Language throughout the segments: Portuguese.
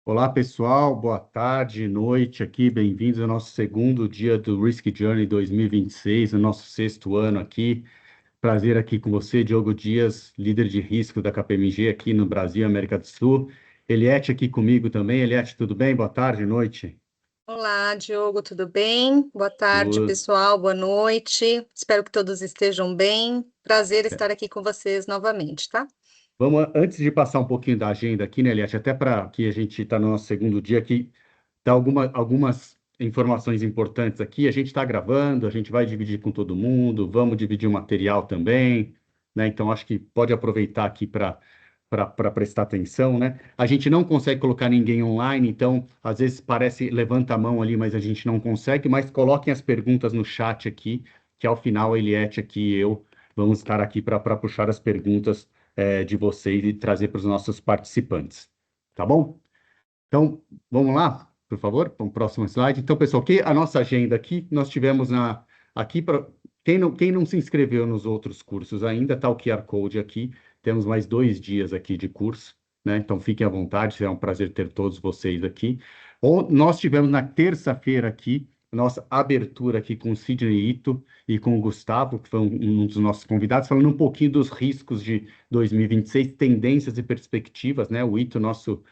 Olá, pessoal. Boa tarde, noite aqui. Bem-vindos ao nosso segundo dia do Risk Journey 2026, o nosso sexto ano aqui. Prazer aqui com você, Diogo Dias, líder de risco da KPMG aqui no Brasil, América do Sul. Eliette aqui comigo também. Eliette, tudo bem? Boa tarde, noite. Olá, Diogo, tudo bem? Boa tarde, Tudo. pessoal, boa noite. Espero que todos estejam bem. Prazer estar aqui com vocês novamente, tá? Vamos, antes de passar um pouquinho da agenda aqui, né, Eliette, até para que a gente está no nosso segundo dia aqui, dar algumas informações importantes aqui. A gente está gravando, a gente vai dividir com todo mundo, vamos dividir o material também, né? Então, acho que pode aproveitar aqui para prestar atenção, né? A gente não consegue colocar ninguém online, então, às vezes parece, levanta a mão ali, mas a gente não consegue, mas coloquem as perguntas no chat aqui, que ao final a Eliette aqui e eu vamos estar aqui para puxar as perguntas de vocês e trazer para os nossos participantes. Tá bom? Então, vamos lá, por favor, para o próximo slide. Então, pessoal, que a nossa agenda aqui, nós tivemos aqui para quem não se inscreveu nos outros cursos ainda, está o QR Code aqui. Temos mais 2 dias aqui de curso, né? Então, fiquem à vontade, será um prazer ter todos vocês aqui. Nós tivemos na terça-feira aqui, nossa abertura aqui com o Sidney Ito e com o Gustavo, que foi um dos nossos convidados, falando um pouquinho dos riscos de 2026, tendências e perspectivas, né? O Ito, nosso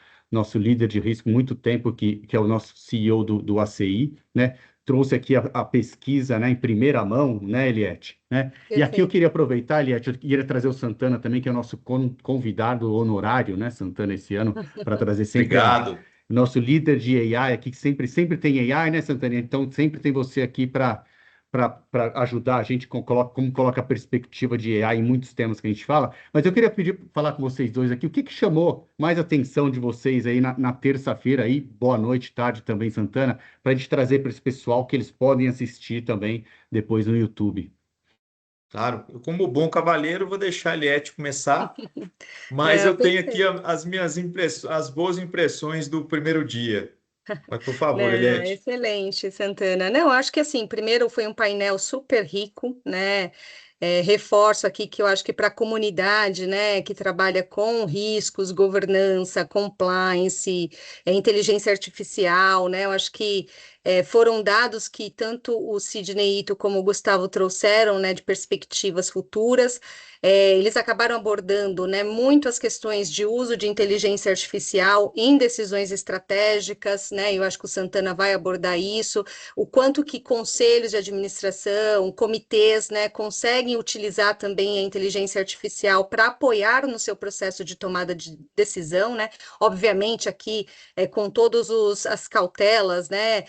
líder de risco, muito tempo, que é o nosso CEO do ACI, né? Trouxe aqui a pesquisa, né, em primeira mão, né, Eliette? Né? E aqui eu Perfeito. queria aproveitar, Eliette, eu queria trazer o Santana também, que é o nosso convidado honorário, né, Santana, esse ano, para trazer sempre Obrigado. nosso líder de AI aqui, que sempre tem AI, né, Santana? Então, sempre tem você aqui para ajudar a gente, como coloca a perspectiva de AI em muitos temas que a gente fala. Mas eu queria falar com vocês dois aqui, o que chamou mais atenção de vocês aí na terça-feira aí, boa noite, tarde também, Santana, para a gente trazer para esse pessoal que eles podem assistir também depois no YouTube. Claro, eu, como bom cavalheiro, vou deixar a Eliette começar, mas Não, eu tenho aqui perfeito. as minhas impressões, as boas impressões do primeiro dia. Mas, por favor, Não, Eliette. excelente, Santana. Não, acho que assim, primeiro foi um painel super rico, né? Reforço aqui que eu acho que para a comunidade, né, que trabalha com riscos, governança, compliance, inteligência artificial, né, eu acho que foram dados que tanto o Sidney Ito como o Gustavo trouxeram, né, de perspectivas futuras. Eles acabaram abordando, né, muito as questões de uso de inteligência artificial em decisões estratégicas, né? Eu acho que o Santana vai abordar isso, o quanto que conselhos de administração, comitês, né, conseguem utilizar também a inteligência artificial para apoiar no seu processo de tomada de decisão, né? Obviamente aqui com todas as cautelas, né,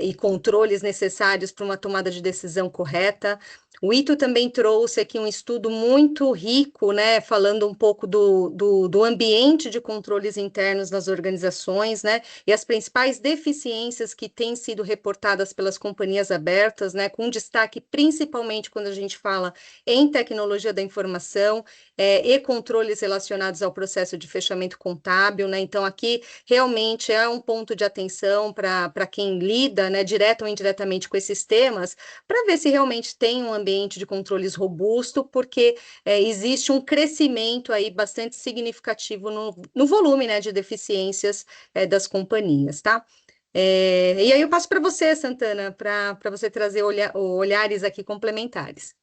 e controles necessários para uma tomada de decisão correta. O Ito também trouxe aqui um estudo muito rico, né, falando um pouco do ambiente de controles internos nas organizações, né, e as principais deficiências que têm sido reportadas pelas companhias abertas, né, com destaque principalmente quando a gente fala em tecnologia da informação, e controles relacionados ao processo de fechamento contábil, né, então aqui realmente é um ponto de atenção para quem lida, né, direto ou indiretamente com esses temas, para ver se realmente tem um ambiente de controles robusto, porque existe um crescimento aí bastante significativo no volume, né, de deficiências das companhias, tá? E aí eu passo para você, Santana, para você trazer olhares aqui complementares.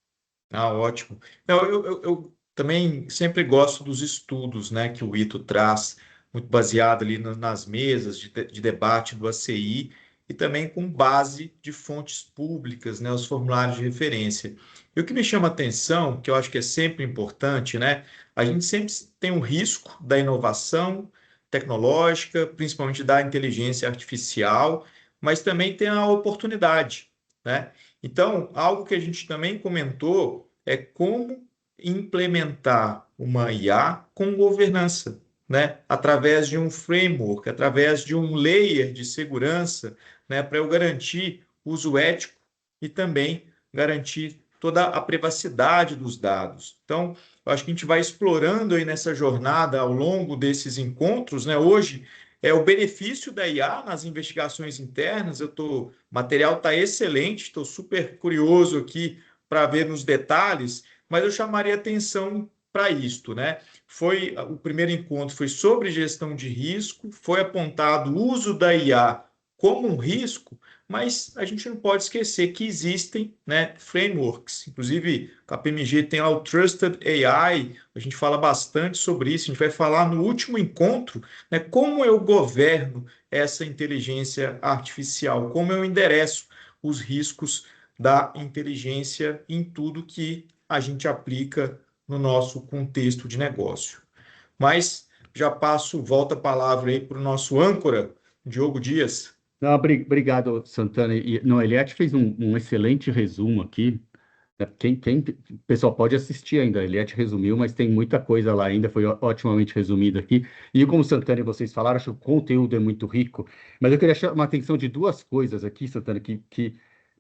Ah, ótimo. Não, eu também sempre gosto dos estudos, né, que o Ito traz, muito baseado ali nas mesas de debate do ACI e também com base de fontes públicas, né, os formulários de referência. E o que me chama a atenção, que eu acho que é sempre importante, né, a gente sempre tem um risco da inovação tecnológica, principalmente da inteligência artificial, mas também tem a oportunidade, né? Então, algo que a gente também comentou é como implementar uma IA com governança, né? Através de um framework, através de um layer de segurança, né? Para eu garantir uso ético e também garantir toda a privacidade dos dados. Então, eu acho que a gente vai explorando aí nessa jornada ao longo desses encontros, né? Hoje é o benefício da IA nas investigações internas. O material está excelente, estou super curioso aqui para ver nos detalhes, mas eu chamaria atenção para isto, né? O primeiro encontro foi sobre gestão de risco, foi apontado o uso da IA como um risco, mas a gente não pode esquecer que existem, né, frameworks. Inclusive, a KPMG tem lá o Trusted AI, a gente fala bastante sobre isso, a gente vai falar no último encontro, né, como eu governo essa inteligência artificial, como eu endereço os riscos da inteligência em tudo que a gente aplica no nosso contexto de negócio. Mas já volta a palavra aí para o nosso âncora, Diogo Dias. Não, obrigado, Santana. Não, Eliette fez um excelente resumo aqui, né? O pessoal pode assistir ainda. A Eliette resumiu, mas tem muita coisa lá ainda. Foi otimamente resumido aqui. E como Santana e vocês falaram, acho que o conteúdo é muito rico. Mas eu queria chamar a atenção de duas coisas aqui, Santana, que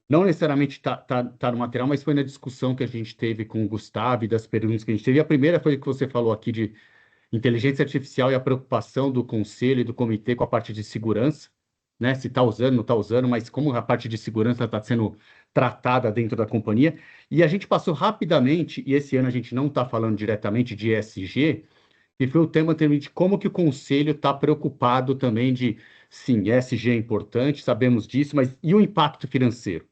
não necessariamente tá no material, mas foi na discussão que a gente teve com o Gustavo e das perguntas que a gente teve. E a primeira foi o que você falou aqui de inteligência artificial e a preocupação do conselho e do comitê com a parte de segurança, né? Se está usando, não está usando, mas como a parte de segurança está sendo tratada dentro da companhia. E a gente passou rapidamente, e esse ano a gente não está falando diretamente de ESG, que foi o tema também de como que o conselho está preocupado também de, sim, ESG é importante, sabemos disso, mas e o impacto financeiro?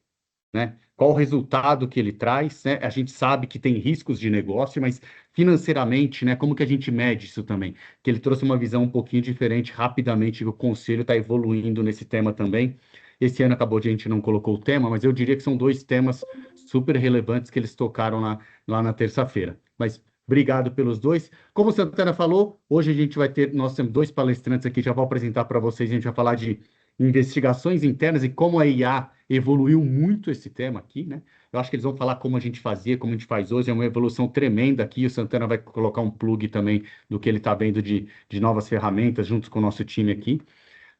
Né? Qual o resultado que ele traz, né? A gente sabe que tem riscos de negócio, mas financeiramente, né? Como que a gente mede isso também? Que ele trouxe uma visão um pouquinho diferente rapidamente, o conselho está evoluindo nesse tema também. Esse ano acabou de a gente não colocou o tema, mas eu diria que são dois temas super relevantes que eles tocaram lá na terça-feira. Mas obrigado pelos dois. Como o Santana falou, hoje a gente vai ter, nós temos dois palestrantes aqui, já vou apresentar para vocês, a gente vai falar de investigações internas e como a IA evoluiu muito esse tema aqui, né? Eu acho que eles vão falar como a gente fazia, como a gente faz hoje, é uma evolução tremenda aqui. O Santana vai colocar um plug também do que ele está vendo de novas ferramentas junto com o nosso time aqui.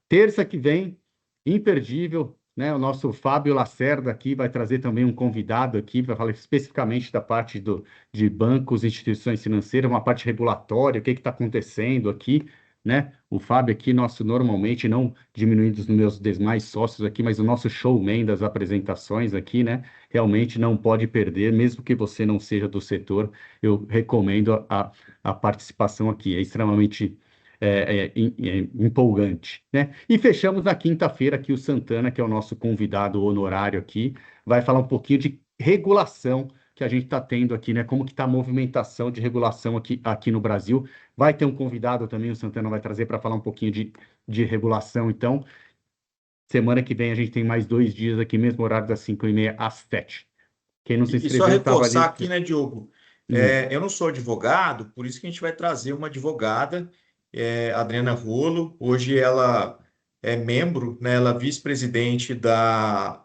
Terça que vem, imperdível, né? O nosso Fábio Lacerda aqui vai trazer também um convidado aqui para falar especificamente da parte de bancos, instituições financeiras, uma parte regulatória, o que está acontecendo aqui, né? O Fábio aqui, nosso normalmente, não diminuindo os meus demais sócios aqui, mas o nosso showman das apresentações aqui, né? Realmente não pode perder, mesmo que você não seja do setor, eu recomendo a participação aqui, é extremamente empolgante, né? E fechamos na quinta-feira aqui o Santana, que é o nosso convidado honorário aqui, vai falar um pouquinho de regulação que a gente está tendo aqui, né? Como que está a movimentação de regulação aqui no Brasil. Vai ter um convidado também, o Santana vai trazer para falar um pouquinho de regulação. Então, semana que vem a gente tem mais 2 dias aqui, mesmo horário das 5h30 às 7. Quem não se E só inscreveu, estava ali. reforçar aqui, né, Diogo? Eu não sou advogado, por isso que a gente vai trazer uma advogada, Adriana Rolo. Hoje ela é membro, né, ela é vice-presidente da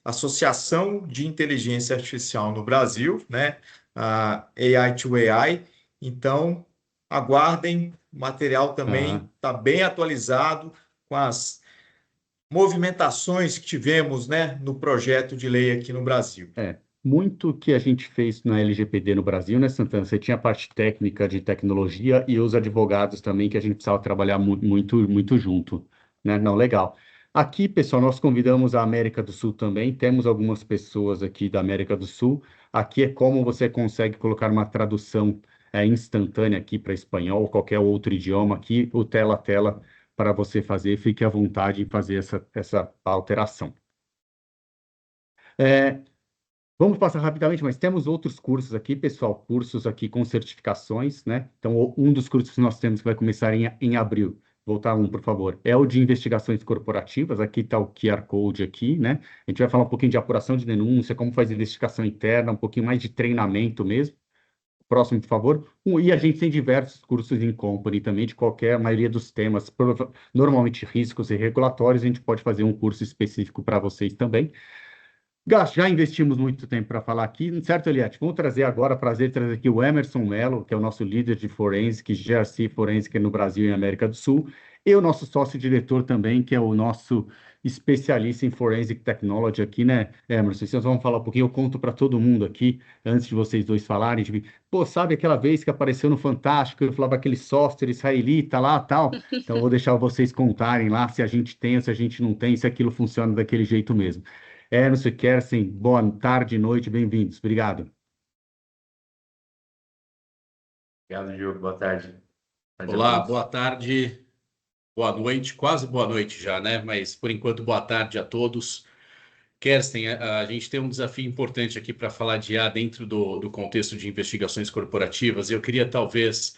Associação de Inteligência Artificial no Brasil, né, a AI to AI. Então, aguardem, o material também está bem atualizado com as movimentações que tivemos, né, no projeto de lei aqui no Brasil. Muito que a gente fez na LGPD no Brasil, né, Santana? Você tinha a parte técnica de tecnologia e os advogados também, que a gente precisava trabalhar muito, muito junto, né? Não, legal. Aqui, pessoal, nós convidamos a América do Sul também, temos algumas pessoas aqui da América do Sul. Aqui é como você consegue colocar uma tradução instantânea aqui para espanhol ou qualquer outro idioma aqui, o tela a tela para você fazer, fique à vontade em fazer essa alteração. Vamos passar rapidamente, mas temos outros cursos aqui, pessoal, cursos aqui com certificações, né? Então, um dos cursos que nós temos que vai começar em abril, voltar um, por favor, é o de investigações corporativas. Aqui está o QR Code aqui, né? A gente vai falar um pouquinho de apuração de denúncia, como faz investigação interna, um pouquinho mais de treinamento mesmo. Próximo, por favor. E a gente tem diversos cursos em company também, de a maioria dos temas, normalmente riscos e regulatórios, a gente pode fazer um curso específico para vocês também. Já investimos muito tempo para falar aqui, certo, Eliette? Vamos trazer agora, prazer trazer aqui o Emerson Mello, que é o nosso líder de Forensic, GRC Forensic no Brasil e América do Sul, e o nosso sócio-diretor também, que é o nosso especialista em Forensic Technology aqui, né, Emerson? Vocês vão falar um pouquinho, eu conto para todo mundo aqui, antes de vocês dois falarem, pô, sabe aquela vez que apareceu no Fantástico, eu falava aquele software israelita lá, tal? Então, eu vou deixar vocês contarem lá se a gente tem ou se a gente não tem, se aquilo funciona daquele jeito mesmo. Ernst Kerstin, boa tarde, noite, bem-vindos. Obrigado. Obrigado, Diogo. Boa tarde. Boa tarde a Olá, todos. boa tarde, boa noite, quase boa noite já, né? Mas por enquanto, boa tarde a todos. Kerstin, a gente tem um desafio importante aqui para falar de IA dentro do contexto de investigações corporativas. Eu queria talvez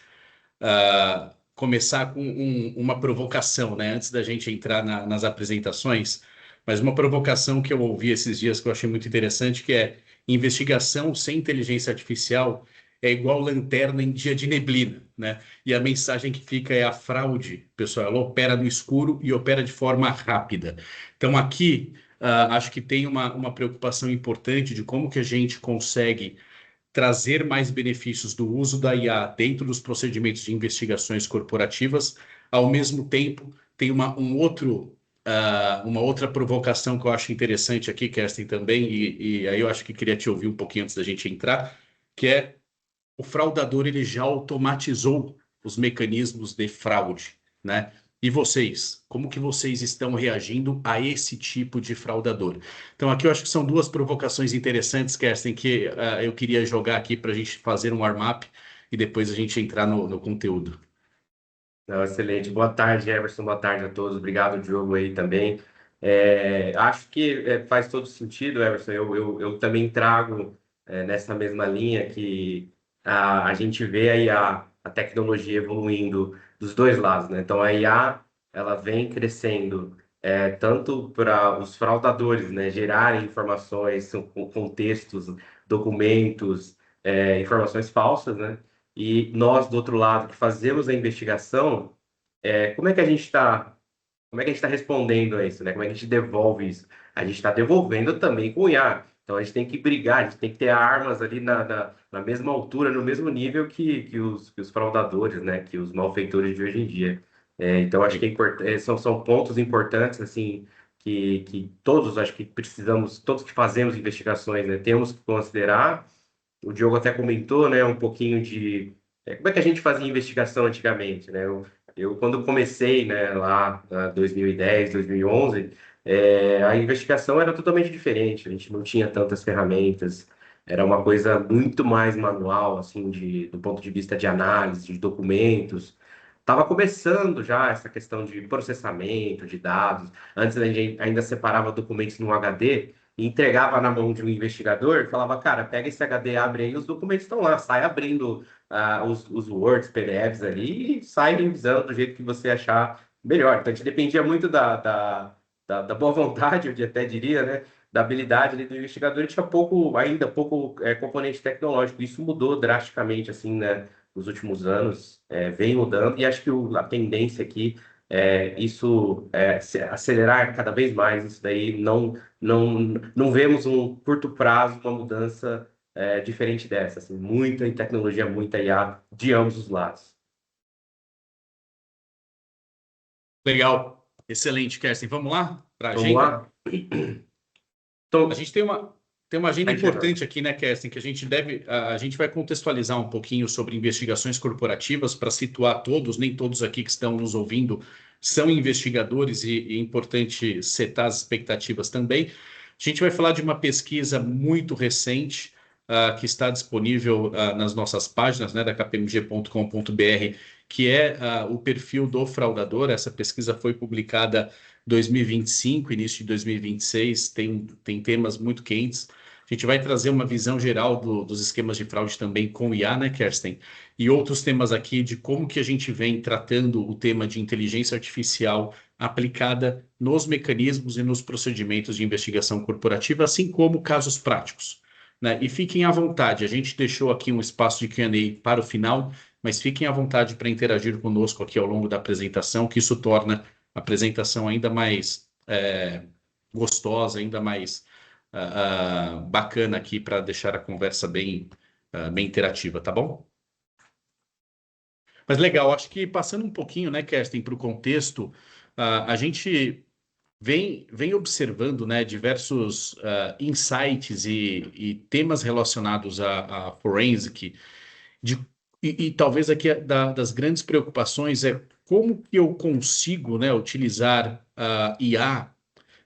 começar com uma provocação, né? Antes da gente entrar nas apresentações, mas uma provocação que eu ouvi esses dias que eu achei muito interessante, que é investigação sem inteligência artificial é igual lanterna em dia de neblina, né? E a mensagem que fica é a fraude, pessoal, ela opera no escuro e opera de forma rápida. Então aqui acho que tem uma preocupação importante de como que a gente consegue trazer mais benefícios do uso da IA dentro dos procedimentos de investigações corporativas. Ao mesmo tempo, tem uma outra provocação que eu acho interessante aqui, Kerstin, também, e aí eu acho que queria te ouvir um pouquinho antes da gente entrar, que é o fraudador ele já automatizou os mecanismos de fraude, né? E vocês, como que vocês estão reagindo a esse tipo de fraudador? Então, aqui eu acho que são duas provocações interessantes, Kerstin, que eu queria jogar aqui para a gente fazer um warm-up e depois a gente entrar no conteúdo. Não, excelente. Boa tarde, Everson. Boa tarde a todos. Obrigado, Diogo, aí também. Acho que faz todo sentido, Everson. Eu também trago nessa mesma linha que a gente vê aí a tecnologia evoluindo dos dois lados, né? Então, a IA, ela vem crescendo tanto para os fraudadores, né? Gerarem informações, contextos, documentos, informações falsas, né? E nós, do outro lado, que fazemos a investigação, como é que a gente está, como é que a gente está respondendo a isso, né? Como é que a gente devolve isso? A gente está devolvendo também com o IA. Então a gente tem que brigar, a gente tem que ter armas ali na mesma altura, no mesmo nível que os fraudadores, né? Que os malfeitores de hoje em dia. Então acho que são pontos importantes, assim, que todos, acho que precisamos, todos que fazemos investigações, né? Temos que considerar. O Diogo até comentou, né, um pouquinho de como é que a gente fazia investigação antigamente, né? Quando comecei, né, lá, 2010, 2011, a investigação era totalmente diferente. A gente não tinha tantas ferramentas. Era uma coisa muito mais manual, assim, do ponto de vista de análise, de documentos. Estava começando já essa questão de processamento de dados. Antes a gente ainda separava documentos no HD e entregava na mão de um investigador e falava, cara, pega esse HD, abre aí, os documentos estão lá, sai abrindo os Words, PDFs ali e sai revisando do jeito que você achar melhor. Então a gente dependia muito da boa vontade, eu até diria, né? Da habilidade ali do investigador e tinha ainda pouco componente tecnológico. Isso mudou drasticamente, assim, né? Nos últimos anos, vem mudando e acho que a tendência aqui acelerar cada vez mais isso daí. Não vemos um curto prazo uma mudança diferente dessa, assim, muita em tecnologia, muita IA de ambos os lados. Legal, excelente, Kerstin. Vamos lá para a Vamos agenda? lá? Então, A gente tem uma agenda aí, importante aqui, né, Kerstin, que a gente vai contextualizar um pouquinho sobre investigações corporativas para situar todos, nem todos aqui que estão nos ouvindo são investigadores e é importante setar as expectativas também. A gente vai falar de uma pesquisa muito recente, que está disponível nas nossas páginas, né, da kpmg.com.br, que é o perfil do fraudador. Essa pesquisa foi publicada 2025, início de 2026, tem temas muito quentes. A gente vai trazer uma visão geral dos esquemas de fraude também com IA, né, Kerstin? E outros temas aqui de como que a gente vem tratando o tema de inteligência artificial aplicada nos mecanismos e nos procedimentos de investigação corporativa, assim como casos práticos, né? E fiquem à vontade, a gente deixou aqui um espaço de Q&A para o final, mas fiquem à vontade para interagir conosco aqui ao longo da apresentação, que isso torna a apresentação ainda mais gostosa, ainda mais bacana aqui para deixar a conversa bem interativa, tá bom? Mas legal, acho que passando um pouquinho, né, Kerstin, para o contexto, a gente vem observando, né, diversos insights e temas relacionados à forensic, de, e talvez aqui das grandes preocupações é como que eu consigo, né, utilizar a IA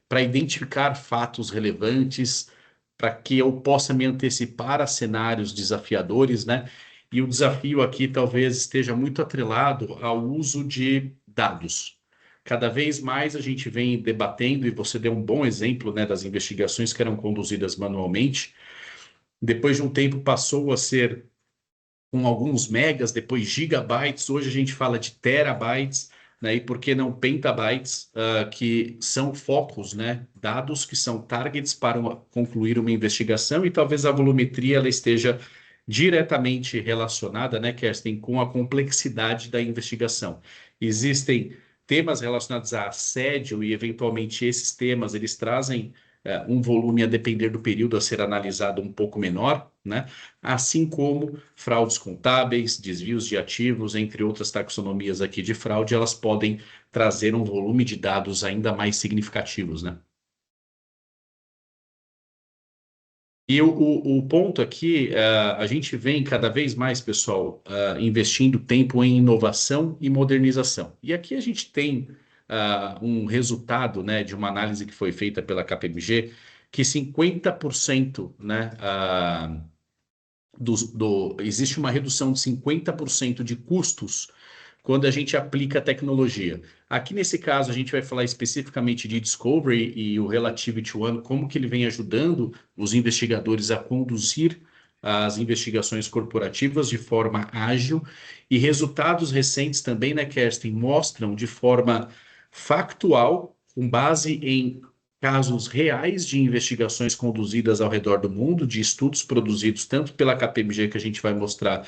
para identificar fatos relevantes, para que eu possa me antecipar a cenários desafiadores, né? e o desafio aqui talvez esteja muito atrelado ao uso de dados. Cada vez mais a gente vem debatendo, e você deu um bom exemplo, né, das investigações que eram conduzidas manualmente. Depois de um tempo passou a ser com alguns megas, depois gigabytes, hoje a gente fala de terabytes, né, e por que não petabytes, que são focos, né, dados que são targets para concluir uma investigação, e talvez a volumetria ela esteja diretamente relacionada, né, Kerstin, com a complexidade da investigação. Existem temas relacionados a assédio e, eventualmente, esses temas, eles trazem um volume a depender do período a ser analisado um pouco menor, né? Assim como fraudes contábeis, desvios de ativos, entre outras taxonomias aqui de fraude, elas podem trazer um volume de dados ainda mais significativos, né? E o ponto aqui, a gente vem cada vez mais, pessoal, investindo tempo em inovação e modernização. E aqui a gente tem um resultado, né, de uma análise que foi feita pela KPMG, que 50%, né, existe uma redução de 50% de custos quando a gente aplica a tecnologia. Aqui nesse caso a gente vai falar especificamente de Discovery e o Relativity One, como que ele vem ajudando os investigadores a conduzir as investigações corporativas de forma ágil, e resultados recentes também, né, Kerstin, mostram de forma factual, com base em casos reais de investigações conduzidas ao redor do mundo, de estudos produzidos tanto pela KPMG, que a gente vai mostrar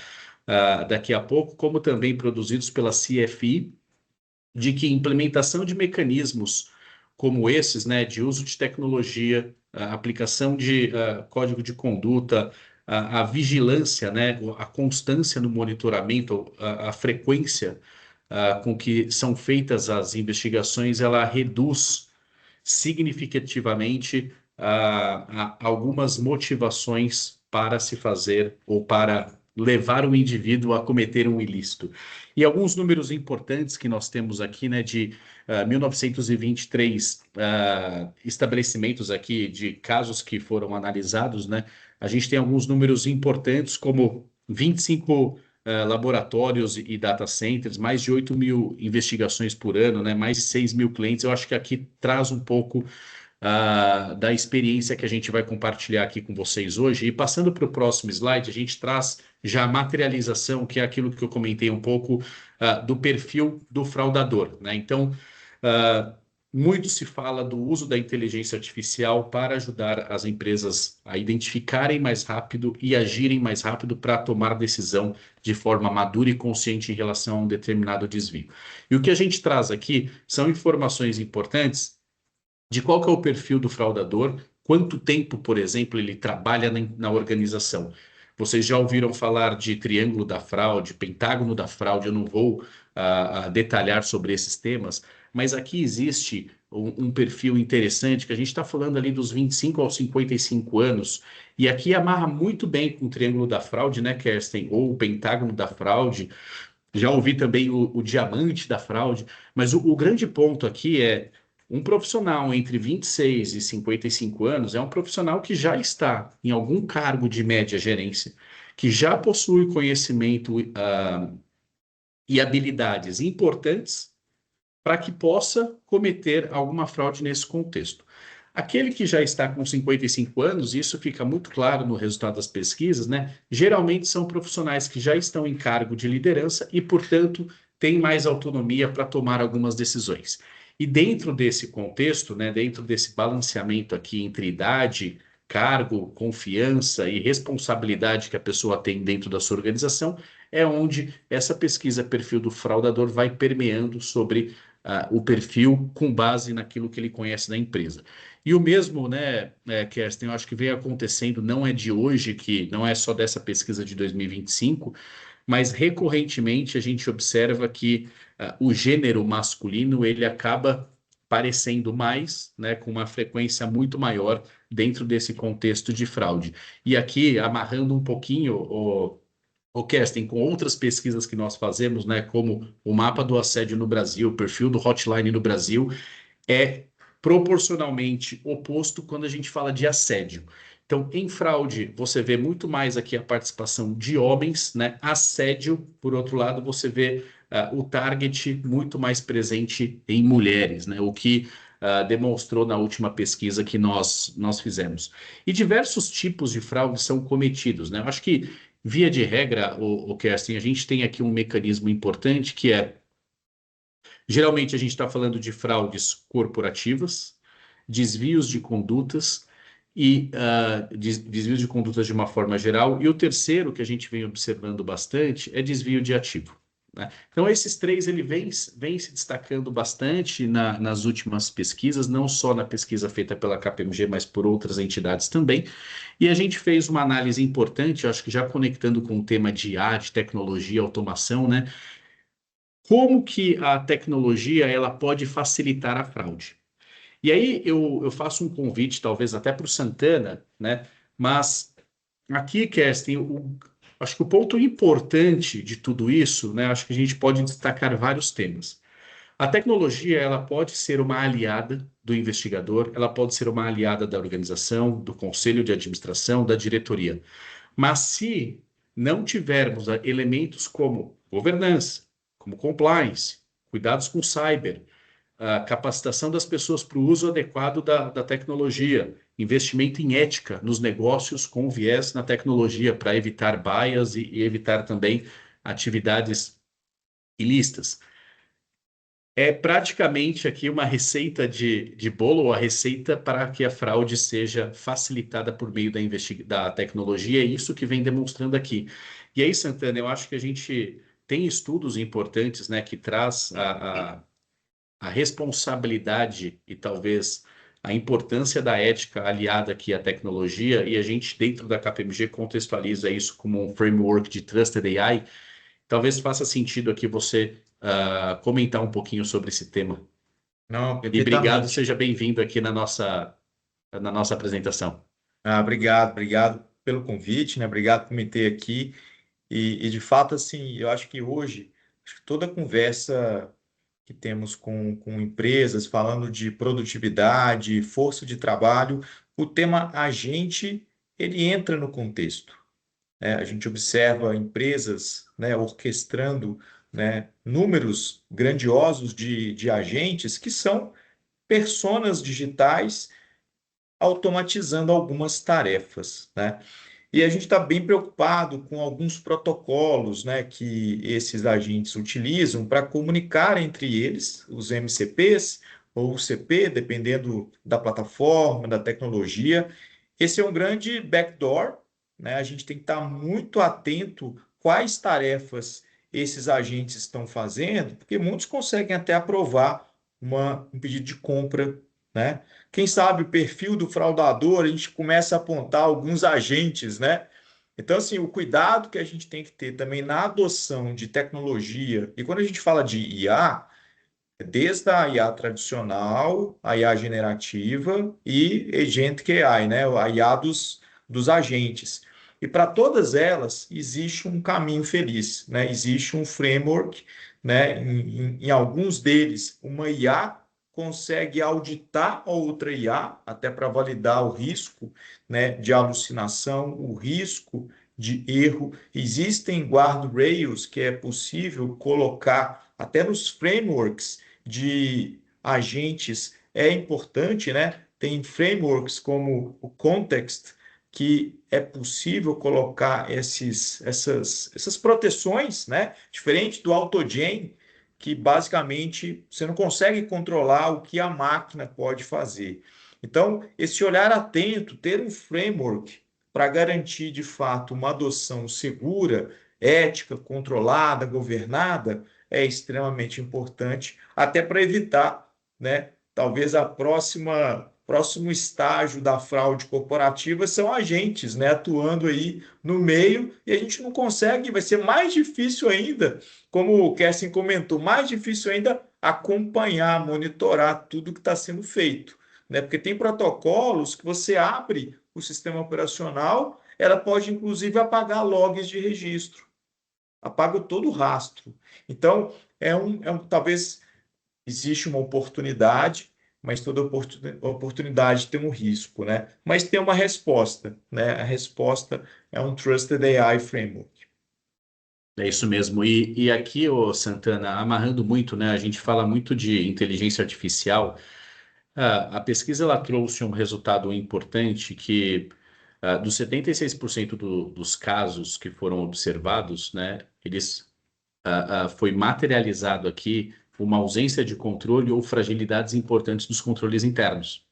daqui a pouco, como também produzidos pela CFI, de que implementação de mecanismos como esses, né, de uso de tecnologia, aplicação de código de conduta, a vigilância, né, a constância no monitoramento, a frequência com que são feitas as investigações, ela reduz significativamente algumas motivações para se fazer ou para levar o indivíduo a cometer um ilícito. E alguns números importantes que nós temos aqui, né, de 1923 estabelecimentos aqui de casos que foram analisados, né, a gente tem alguns números importantes, como 25 laboratórios e data centers, mais de 8 mil investigações por ano, né, mais de 6 mil clientes. Eu acho que aqui traz um pouco da experiência que a gente vai compartilhar aqui com vocês hoje. E passando para o próximo slide, a gente traz já a materialização, que é aquilo que eu comentei um pouco do perfil do fraudador, né? Então, muito se fala do uso da inteligência artificial para ajudar as empresas a identificarem mais rápido e agirem mais rápido para tomar decisão de forma madura e consciente em relação a um determinado desvio. E o que a gente traz aqui são informações importantes de qual que é o perfil do fraudador, quanto tempo, por exemplo, ele trabalha na organização. Vocês já ouviram falar de triângulo da fraude, pentágono da fraude, eu não vou detalhar sobre esses temas, mas aqui existe um perfil interessante, que a gente está falando ali dos 25 aos 55 anos, e aqui amarra muito bem com o triângulo da fraude, né, Kerstin, ou o pentágono da fraude. Já ouvi também o diamante da fraude, mas o grande ponto aqui é um profissional entre 26 e 55 anos é um profissional que já está em algum cargo de média gerência, que já possui conhecimento e habilidades importantes para que possa cometer alguma fraude nesse contexto. Aquele que já está com 55 anos, isso fica muito claro no resultado das pesquisas, né? Geralmente são profissionais que já estão em cargo de liderança e, portanto, têm mais autonomia para tomar algumas decisões. E dentro desse contexto, né, dentro desse balanceamento aqui entre idade, cargo, confiança e responsabilidade que a pessoa tem dentro da sua organização, é onde essa pesquisa perfil do fraudador vai permeando sobre o perfil com base naquilo que ele conhece da empresa. E o mesmo, né, Kerstin, eu acho que vem acontecendo, não é de hoje, que não é só dessa pesquisa de 2025, mas recorrentemente a gente observa que o gênero masculino ele acaba aparecendo mais, né, com uma frequência muito maior dentro desse contexto de fraude. E aqui, amarrando um pouquinho o Kerstin, com outras pesquisas que nós fazemos, né, como o mapa do assédio no Brasil, o perfil do hotline no Brasil, é proporcionalmente oposto quando a gente fala de assédio. Então, em fraude, você vê muito mais aqui a participação de homens, né? Assédio, por outro lado, você vê o target muito mais presente em mulheres, né? O que demonstrou na última pesquisa que nós fizemos. E diversos tipos de fraude são cometidos, né? Eu acho que, via de regra, o Kerstin, a gente tem aqui um mecanismo importante que é, geralmente a gente está falando de fraudes corporativas, desvios de condutas e desvios de condutas de uma forma geral. E o terceiro, que a gente vem observando bastante, é desvio de ativo, né? Então, esses três ele vem se destacando bastante nas últimas pesquisas, não só na pesquisa feita pela KPMG, mas por outras entidades também. E a gente fez uma análise importante, acho que já conectando com o tema de IA, de tecnologia, automação, né? Como que a tecnologia ela pode facilitar a fraude? E aí eu faço um convite, talvez até para o Santana, né? Mas aqui, Kerstin, acho que o ponto importante de tudo isso, né? Acho que a gente pode destacar vários temas. A tecnologia, ela pode ser uma aliada do investigador, ela pode ser uma aliada da organização, do conselho de administração, da diretoria. Mas se não tivermos elementos como governança, como compliance, cuidados com cyber, a capacitação das pessoas para o uso adequado da tecnologia, investimento em ética nos negócios com viés na tecnologia para evitar bias e evitar também atividades ilícitas. É praticamente aqui uma receita de bolo, ou a receita para que a fraude seja facilitada por meio da tecnologia, é isso que vem demonstrando aqui. E aí, Santana, eu acho que a gente tem estudos importantes, né, que traz a responsabilidade e talvez a importância da ética aliada aqui à tecnologia, e a gente, dentro da KPMG, contextualiza isso como um framework de Trusted AI. Talvez faça sentido aqui você comentar um pouquinho sobre esse tema. Não, E obrigado, perfeitamente. seja bem-vindo aqui na nossa apresentação. Obrigado pelo convite, né? Obrigado por me ter aqui. E de fato, assim, eu acho que hoje, acho que toda conversa que temos com empresas falando de produtividade, força de trabalho, o tema agente, ele entra no contexto, né? A gente observa empresas, né, orquestrando, né, números grandiosos de agentes que são personas digitais automatizando algumas tarefas, né? E a gente está bem preocupado com alguns protocolos, né, que esses agentes utilizam para comunicar entre eles, os MCPs ou o CP, dependendo da plataforma, da tecnologia. Esse é um grande backdoor, né? A gente tem que estar muito atento quais tarefas esses agentes estão fazendo, porque muitos conseguem até aprovar um pedido de compra, né? Quem sabe o perfil do fraudador, a gente começa a apontar alguns agentes, né? Então, assim, o cuidado que a gente tem que ter também na adoção de tecnologia, e quando a gente fala de IA, é desde a IA tradicional, a IA generativa e Agentic AI, né? A IA dos agentes. E para todas elas, existe um caminho feliz, né? Existe um framework, né? Em alguns deles, uma IA consegue auditar a outra IA, até para validar o risco, né, de alucinação, o risco de erro. Existem guardrails que é possível colocar até nos frameworks de agentes. É importante, né? Tem frameworks como o Context, que é possível colocar essas proteções, né? Diferente do AutoGen, que basicamente você não consegue controlar o que a máquina pode fazer. Então, esse olhar atento, ter um framework para garantir de fato uma adoção segura, ética, controlada, governada, é extremamente importante, até para evitar, né, talvez próximo estágio da fraude corporativa são agentes, né, atuando aí no meio, e a gente não consegue, vai ser mais difícil ainda, como o Kerstin comentou, mais difícil ainda acompanhar, monitorar tudo que está sendo feito, né? Porque tem protocolos que você abre o sistema operacional, ela pode inclusive apagar logs de registro, apaga todo o rastro. Então, talvez existe uma oportunidade, mas toda oportunidade tem um risco, né? Mas tem uma resposta, né? A resposta é um Trusted AI Framework. É isso mesmo. E aqui, ô Santana, amarrando muito, né? A gente fala muito de inteligência artificial. A pesquisa ela trouxe um resultado importante que dos 76% dos casos que foram observados, né? Foi materializado aqui uma ausência de controle ou fragilidades importantes dos controles internos.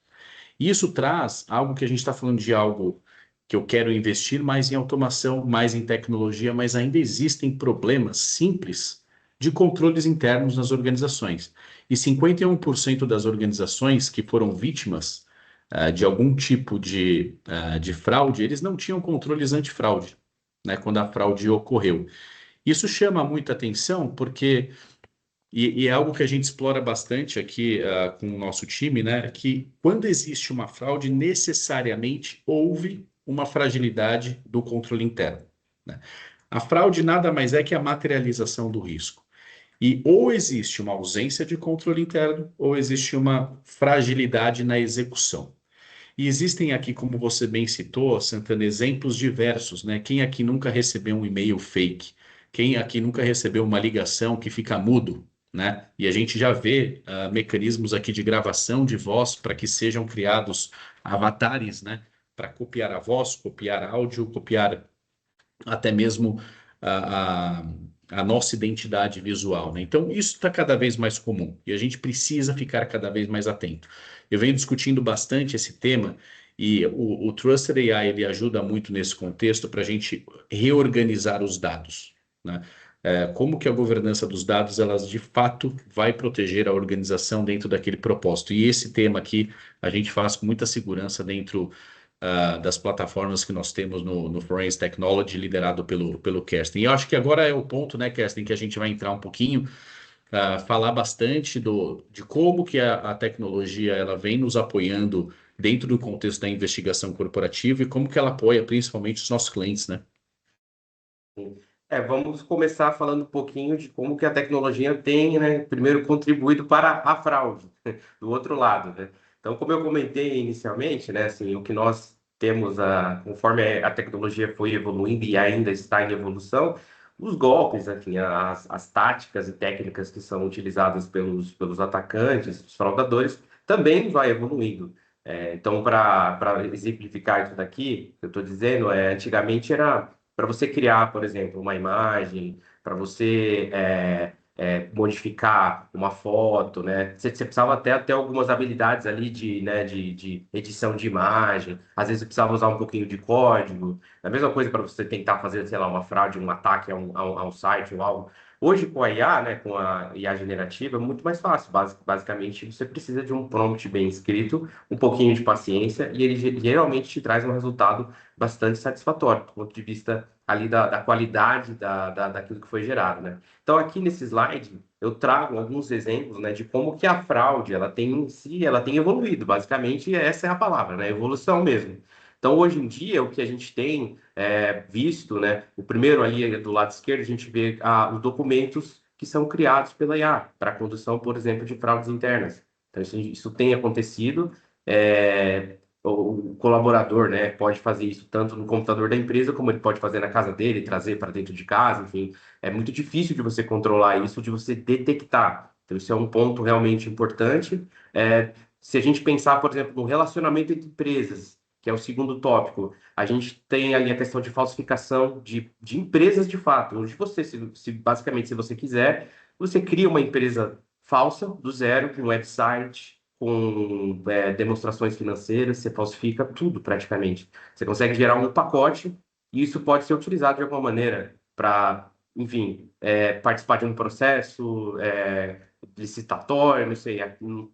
E isso traz algo que a gente está falando de algo que eu quero investir mais em automação, mais em tecnologia, mas ainda existem problemas simples de controles internos nas organizações. E 51% das organizações que foram vítimas de algum tipo de fraude, eles não tinham controles antifraude, né, quando a fraude ocorreu. Isso chama muita atenção porque e é algo que a gente explora bastante aqui com o nosso time, né? Que quando existe uma fraude, necessariamente houve uma fragilidade do controle interno, né? A fraude nada mais é que a materialização do risco. E ou existe uma ausência de controle interno, ou existe uma fragilidade na execução. E existem aqui, como você bem citou, Santana, exemplos diversos, né? Quem aqui nunca recebeu um e-mail fake? Quem aqui nunca recebeu uma ligação que fica mudo, né? E a gente já vê mecanismos aqui de gravação de voz para que sejam criados avatares, né? Para copiar a voz, copiar áudio, copiar até mesmo a, a, a nossa identidade visual, né? Então, isso está cada vez mais comum e a gente precisa ficar cada vez mais atento. Eu venho discutindo bastante esse tema e o Trusted AI ele ajuda muito nesse contexto para a gente reorganizar os dados, né? Como que a governança dos dados, elas de fato vai proteger a organização dentro daquele propósito. E esse tema aqui a gente faz com muita segurança dentro das plataformas que nós temos no Forensic Technology, liderado pelo Kerstin. E eu acho que agora é o ponto, né, Kerstin, que a gente vai entrar um pouquinho, falar bastante de como que a tecnologia ela vem nos apoiando dentro do contexto da investigação corporativa e como que ela apoia principalmente os nossos clientes, né? Vamos começar falando um pouquinho de como que a tecnologia tem, né, primeiro contribuído para a fraude, do outro lado, né? Então, como eu comentei inicialmente, né, assim, o que nós temos, conforme a tecnologia foi evoluindo e ainda está em evolução, os golpes, enfim, as táticas e técnicas que são utilizadas pelos atacantes, os fraudadores, também vai evoluindo. Então, para exemplificar isso daqui, eu estou dizendo, antigamente era para você criar, por exemplo, uma imagem, para você modificar uma foto, né? Você precisava até ter algumas habilidades ali de edição de imagem. Às vezes você precisava usar um pouquinho de código. A mesma coisa para você tentar fazer, sei lá, uma fraude, um ataque a um site ou algo. Hoje, com a IA, né, com a IA generativa, é muito mais fácil. Basicamente, você precisa de um prompt bem escrito, um pouquinho de paciência, e ele geralmente te traz um resultado bastante satisfatório, do ponto de vista ali da qualidade daquilo que foi gerado, né? Então, aqui nesse slide, eu trago alguns exemplos, né, de como que a fraude, ela tem em si, ela tem evoluído. Basicamente, essa é a palavra, né? Evolução mesmo. Então, hoje em dia, o que a gente tem visto, né? O primeiro ali do lado esquerdo, a gente vê os documentos que são criados pela IA para a condução, por exemplo, de fraudes internas. Então, isso tem acontecido. O colaborador, né, pode fazer isso tanto no computador da empresa, como ele pode fazer na casa dele, trazer para dentro de casa, enfim. É muito difícil de você controlar isso, de você detectar. Então, isso é um ponto realmente importante. Se a gente pensar, por exemplo, no relacionamento entre empresas, que é o segundo tópico, a gente tem ali a questão de falsificação de empresas de fato, onde você, basicamente, se você quiser, você cria uma empresa falsa, do zero, com um website, com demonstrações financeiras, você falsifica tudo praticamente. Você consegue gerar um pacote e isso pode ser utilizado de alguma maneira para, enfim, participar de um processo licitatório, não sei,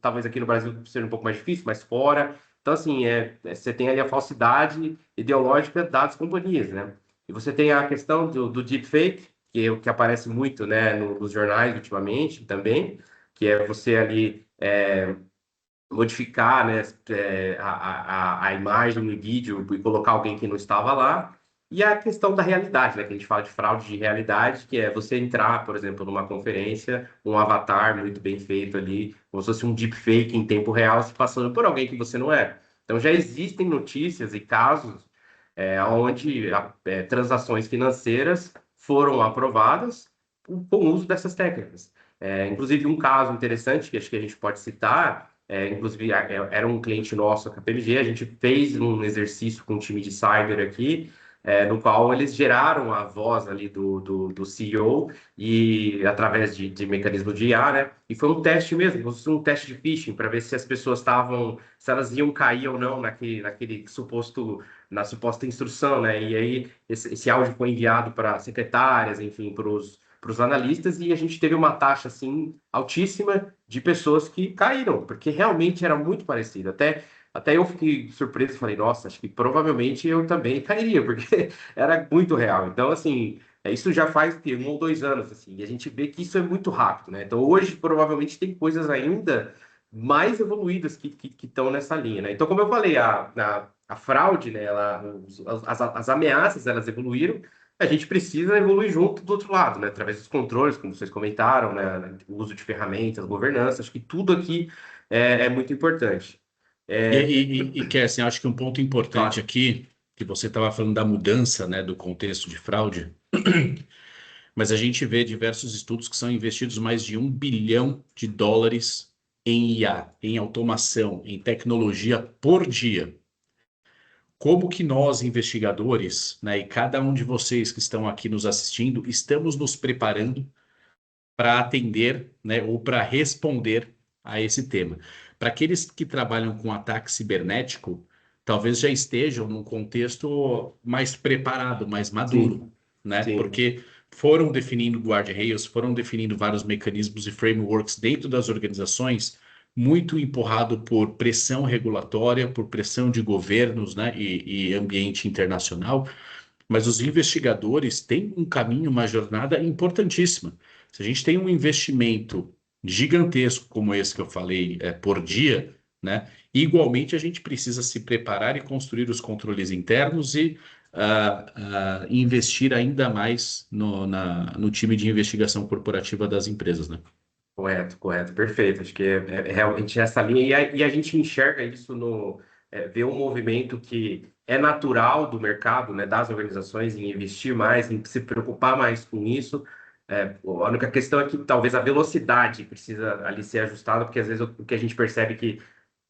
talvez aqui no Brasil seja um pouco mais difícil, mas fora. Então, assim, você tem ali a falsidade ideológica das companhias, né? E você tem a questão do deepfake, que aparece muito, né, nos jornais ultimamente também, que é você ali modificar, né, a imagem no vídeo e colocar alguém que não estava lá. E a questão da realidade, né? Que a gente fala de fraude de realidade, que é você entrar, por exemplo, numa conferência, um avatar muito bem feito ali, como se fosse um deepfake em tempo real, se passando por alguém que você não é. Então já existem notícias e casos onde transações financeiras foram aprovadas com o uso dessas técnicas. Inclusive, um caso interessante que acho que a gente pode citar, inclusive era um cliente nosso, a KPMG, a gente fez um exercício com um time de cyber aqui, no qual eles geraram a voz ali do CEO e através de mecanismo de IA, né? E foi um teste mesmo, um teste de phishing para ver se as pessoas estavam, se elas iam cair ou não naquele suposto, na suposta instrução, né? E aí esse áudio foi enviado para secretárias, enfim, para os analistas, e a gente teve uma taxa assim altíssima de pessoas que caíram, porque realmente era muito parecido. Até eu fiquei surpreso, falei, nossa, acho que provavelmente eu também cairia, porque era muito real. Então, assim, isso já faz o quê? 1 ou 2 anos, assim, e a gente vê que isso é muito rápido, né? Então, hoje, provavelmente, tem coisas ainda mais evoluídas que estão nessa linha, né? Então, como eu falei, a fraude, né, as ameaças, elas evoluíram, a gente precisa evoluir junto do outro lado, né? Através dos controles, como vocês comentaram, né? O uso de ferramentas, governança, acho que tudo aqui é muito importante. É, Kerstin, acho que um ponto importante claro. aqui, que você estava falando da mudança, né, do contexto de fraude, mas a gente vê diversos estudos que são investidos mais de US$ 1 bilhão em IA, em automação, em tecnologia por dia. Como que nós, investigadores, né, e cada um de vocês que estão aqui nos assistindo, estamos nos preparando para atender, né, ou para responder a esse tema? Para aqueles que trabalham com ataque cibernético, talvez já estejam num contexto mais preparado, mais Sim, maduro, né? sim. Porque foram definindo guardrails, foram definindo vários mecanismos e frameworks dentro das organizações, muito empurrado por pressão regulatória, por pressão de governos, né, e ambiente internacional. Mas os investigadores têm um caminho, uma jornada importantíssima. Se a gente tem um investimento gigantesco como esse que eu falei, por dia, né? Igualmente a gente precisa se preparar e construir os controles internos e investir ainda mais no time de investigação corporativa das empresas, né? Correto, correto, perfeito. Acho que é realmente essa linha, e a gente enxerga isso vê um movimento que é natural do mercado, né, das organizações em investir mais, em se preocupar mais com isso. A única questão é que talvez a velocidade precisa ali ser ajustada, porque às vezes o que a gente percebe é que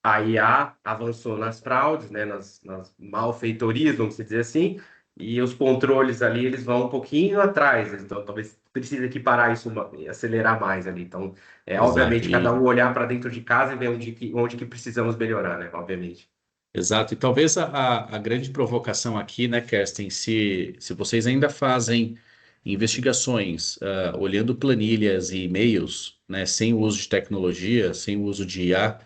a IA avançou nas fraudes, né, nas malfeitorias, vamos dizer assim, e os controles ali, eles vão um pouquinho atrás, então talvez precise equiparar isso, acelerar mais ali. Então, Exato. obviamente, cada um olhar para dentro de casa e ver onde que precisamos melhorar, né, obviamente. Exato, e talvez a grande provocação aqui, né, Kerstin, se vocês ainda fazem investigações, olhando planilhas e e-mails, né, sem o uso de tecnologia, sem o uso de IA,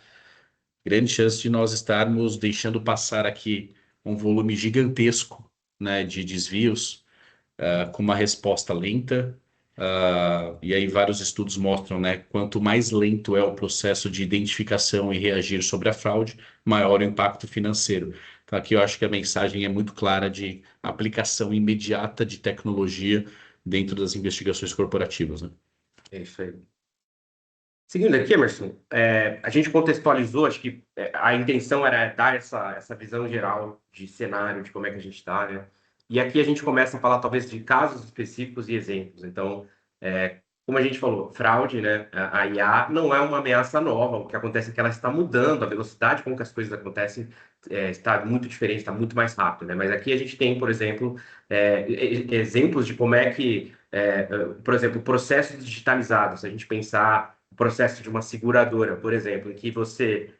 grande chance de nós estarmos deixando passar aqui um volume gigantesco, né, de desvios, com uma resposta lenta. E aí vários estudos mostram, né, quanto mais lento é o processo de identificação e reagir sobre a fraude, maior o impacto financeiro. Então aqui eu acho que a mensagem é muito clara de aplicação imediata de tecnologia dentro das investigações corporativas, né? É isso aí. Seguindo aqui, Emerson, a gente contextualizou, acho que a intenção era dar essa visão geral de cenário, de como é que a gente está, né? E aqui a gente começa a falar talvez de casos específicos e exemplos. Então, como a gente falou, fraude, né? A IA não é uma ameaça nova, o que acontece é que ela está mudando, a velocidade com que as coisas acontecem está muito diferente, está muito mais rápido, né? Mas aqui a gente tem, por exemplo, exemplos de como é que, por exemplo, processos digitalizados, se a gente pensar o processo de uma seguradora, por exemplo, em que você,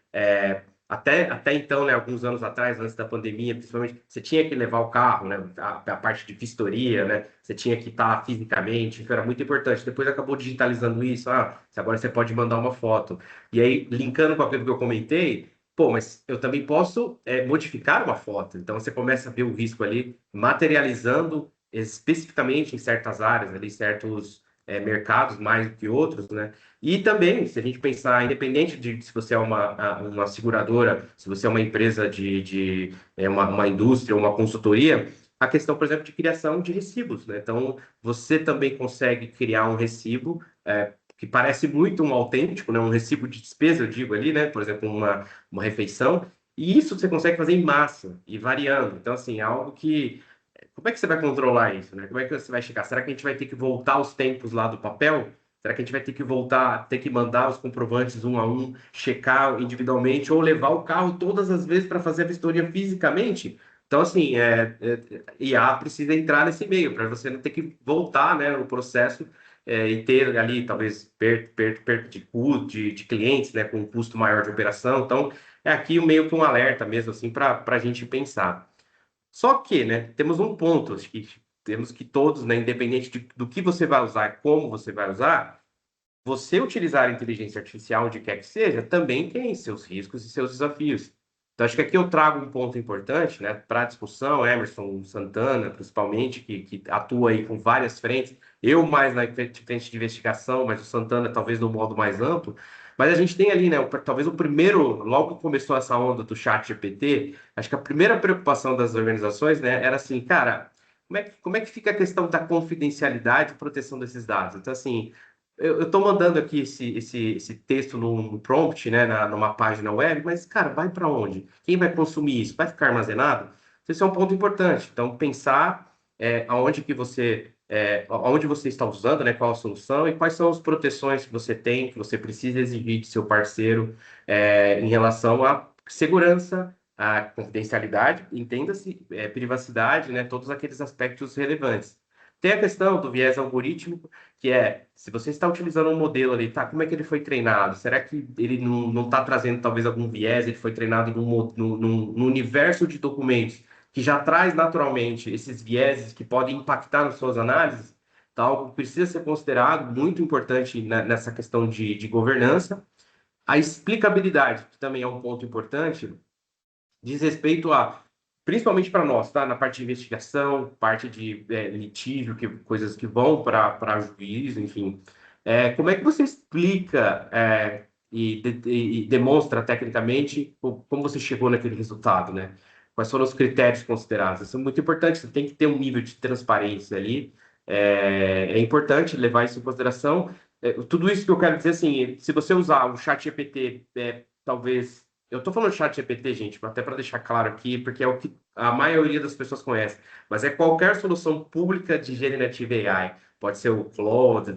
até então, né, alguns anos atrás, antes da pandemia, principalmente, você tinha que levar o carro, né, a parte de vistoria, né, você tinha que estar fisicamente, isso era muito importante. Depois acabou digitalizando isso, agora você pode mandar uma foto. E aí, linkando com aquilo que eu comentei, pô, mas eu também posso modificar uma foto. Então, você começa a ver o risco ali materializando especificamente em certas áreas, ali, certos mercados mais do que outros, né? E também, se a gente pensar, independente de se você é uma seguradora, se você é uma empresa uma indústria, uma consultoria, a questão, por exemplo, de criação de recibos, né? Então, você também consegue criar um recibo que parece muito um autêntico, né? Um recibo de despesa, eu digo ali, né? Por exemplo, uma refeição, e isso você consegue fazer em massa e variando. Então, assim, é algo que... Como é que você vai controlar isso, né? Como é que você vai chegar? Será que a gente vai ter que voltar aos tempos lá do papel? Será que a gente vai ter que voltar, ter que mandar os comprovantes um a um, checar individualmente, ou levar o carro todas as vezes para fazer a vistoria fisicamente? Então, assim, IA precisa entrar nesse meio, para você não ter que voltar, né, no processo e ter ali, talvez, perda de clientes, né, com um custo maior de operação. Então, é aqui meio que um alerta mesmo, assim, para a gente pensar. Só que, né, temos um ponto, acho que temos que todos, né, independente do que você vai usar e como você vai usar, você utilizar a inteligência artificial onde quer que seja, também tem seus riscos e seus desafios. Então, acho que aqui eu trago um ponto importante, né, para a discussão, Emerson Santana, principalmente, que atua aí com várias frentes, eu mais na frente de investigação, mas o Santana talvez no modo mais amplo, mas a gente tem ali, né, talvez o primeiro, logo que começou essa onda do chat GPT, acho que a primeira preocupação das organizações, né, era assim, cara, como é que fica a questão da confidencialidade e proteção desses dados? Então, assim, eu estou mandando aqui esse texto no prompt, né, numa página web, mas, cara, vai para onde? Quem vai consumir isso? Vai ficar armazenado? Esse é um ponto importante. Então, pensar aonde você está usando, né, qual a solução e quais são as proteções que você tem, que você precisa exigir de seu parceiro em relação à segurança, à confidencialidade, entenda-se, privacidade, né, todos aqueles aspectos relevantes. Tem a questão do viés algorítmico, que é, se você está utilizando um modelo ali, tá, como é que ele foi treinado? Será que ele não está trazendo talvez algum viés? Ele foi treinado num universo de documentos que já traz naturalmente esses vieses que podem impactar nas suas análises? Então, algo que precisa ser considerado, muito importante nessa questão de governança. A explicabilidade, que também é um ponto importante, diz respeito a, principalmente para nós, tá? Na parte de investigação, parte de litígio, coisas que vão para juízo, enfim. Como é que você explica e demonstra tecnicamente como você chegou naquele resultado, né? Quais foram os critérios considerados? Isso é muito importante, você tem que ter um nível de transparência ali. É importante levar isso em consideração. Tudo isso que eu quero dizer, assim, se você usar o chat GPT, talvez eu estou falando de chat GPT, gente, até para deixar claro aqui, porque é o que a maioria das pessoas conhece, mas é qualquer solução pública de Generative AI. Pode ser o Claude,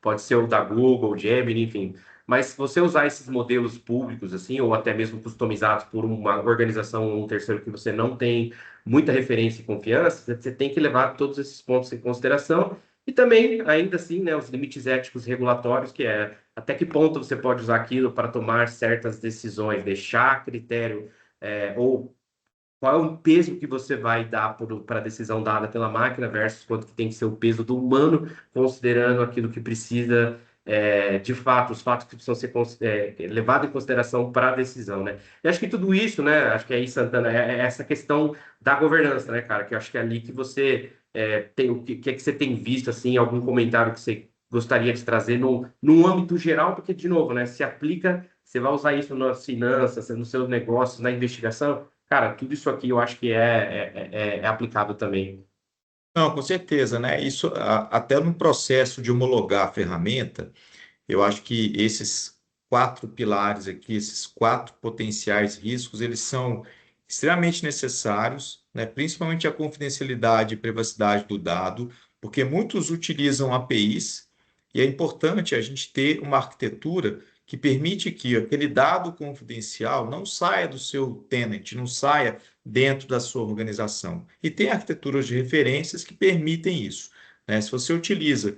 pode ser o da Google, Gemini, enfim. Mas se você usar esses modelos públicos, assim, ou até mesmo customizados por uma organização ou um terceiro que você não tem muita referência e confiança, você tem que levar todos esses pontos em consideração. E também, ainda assim, né, os limites éticos regulatórios, que é até que ponto você pode usar aquilo para tomar certas decisões, deixar a critério, ou qual é o peso que você vai dar para a decisão dada pela máquina versus quanto que tem que ser o peso do humano, considerando aquilo que precisa, de fato, os fatos que precisam ser levados em consideração para a decisão, né? E acho que tudo isso, né, acho que aí, Santana, é essa questão da governança, né, cara, que eu acho que é ali que você tem, o que é que você tem visto, assim, algum comentário que você gostaria de trazer no âmbito geral, porque, de novo, né, se aplica, você vai usar isso nas finanças, nos seus negócios, na investigação. Cara, tudo isso aqui eu acho que é aplicável também. Não, com certeza, né? Isso até no processo de homologar a ferramenta, eu acho que esses quatro pilares aqui, esses quatro potenciais riscos, eles são extremamente necessários, né? Principalmente a confidencialidade e privacidade do dado, porque muitos utilizam APIs e é importante a gente ter uma arquitetura que permite que aquele dado confidencial não saia do seu tenant, não saia dentro da sua organização. E tem arquiteturas de referências que permitem isso, né? Se você utiliza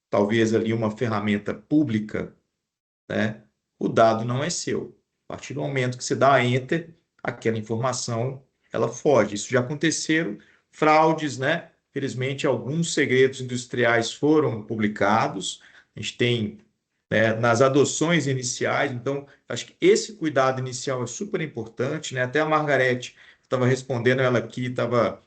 talvez ali uma ferramenta pública, né, o dado não é seu. A partir do momento que você dá enter, aquela informação ela foge. Isso já aconteceram, fraudes, né? Felizmente, alguns segredos industriais foram publicados. A gente tem, né, nas adoções iniciais, então acho que esse cuidado inicial é super importante, né? Até a Margarete estava respondendo, ela aqui estava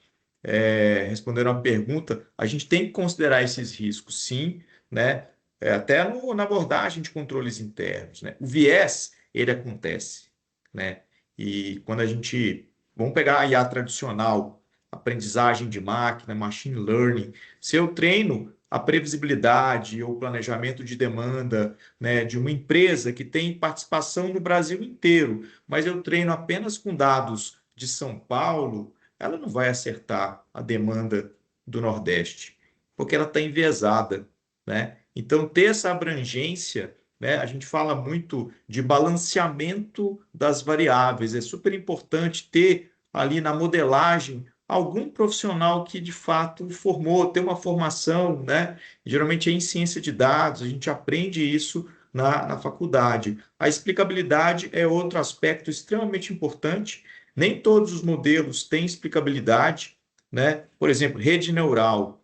respondendo uma pergunta, a gente tem que considerar esses riscos, sim, né? Até na abordagem de controles internos, né? O viés, ele acontece, né? E quando a gente, vamos pegar a IA tradicional, aprendizagem de máquina, machine learning, se eu treino a previsibilidade ou planejamento de demanda, né, de uma empresa que tem participação no Brasil inteiro, mas eu treino apenas com dados de São Paulo, ela não vai acertar a demanda do Nordeste, porque ela está enviesada, né? Então, ter essa abrangência, né? A gente fala muito de balanceamento das variáveis, é super importante ter ali na modelagem algum profissional que de fato formou, tem uma formação, né? Geralmente é em ciência de dados, a gente aprende isso na faculdade. A explicabilidade é outro aspecto extremamente importante. Nem todos os modelos têm explicabilidade, né? Por exemplo, rede neural,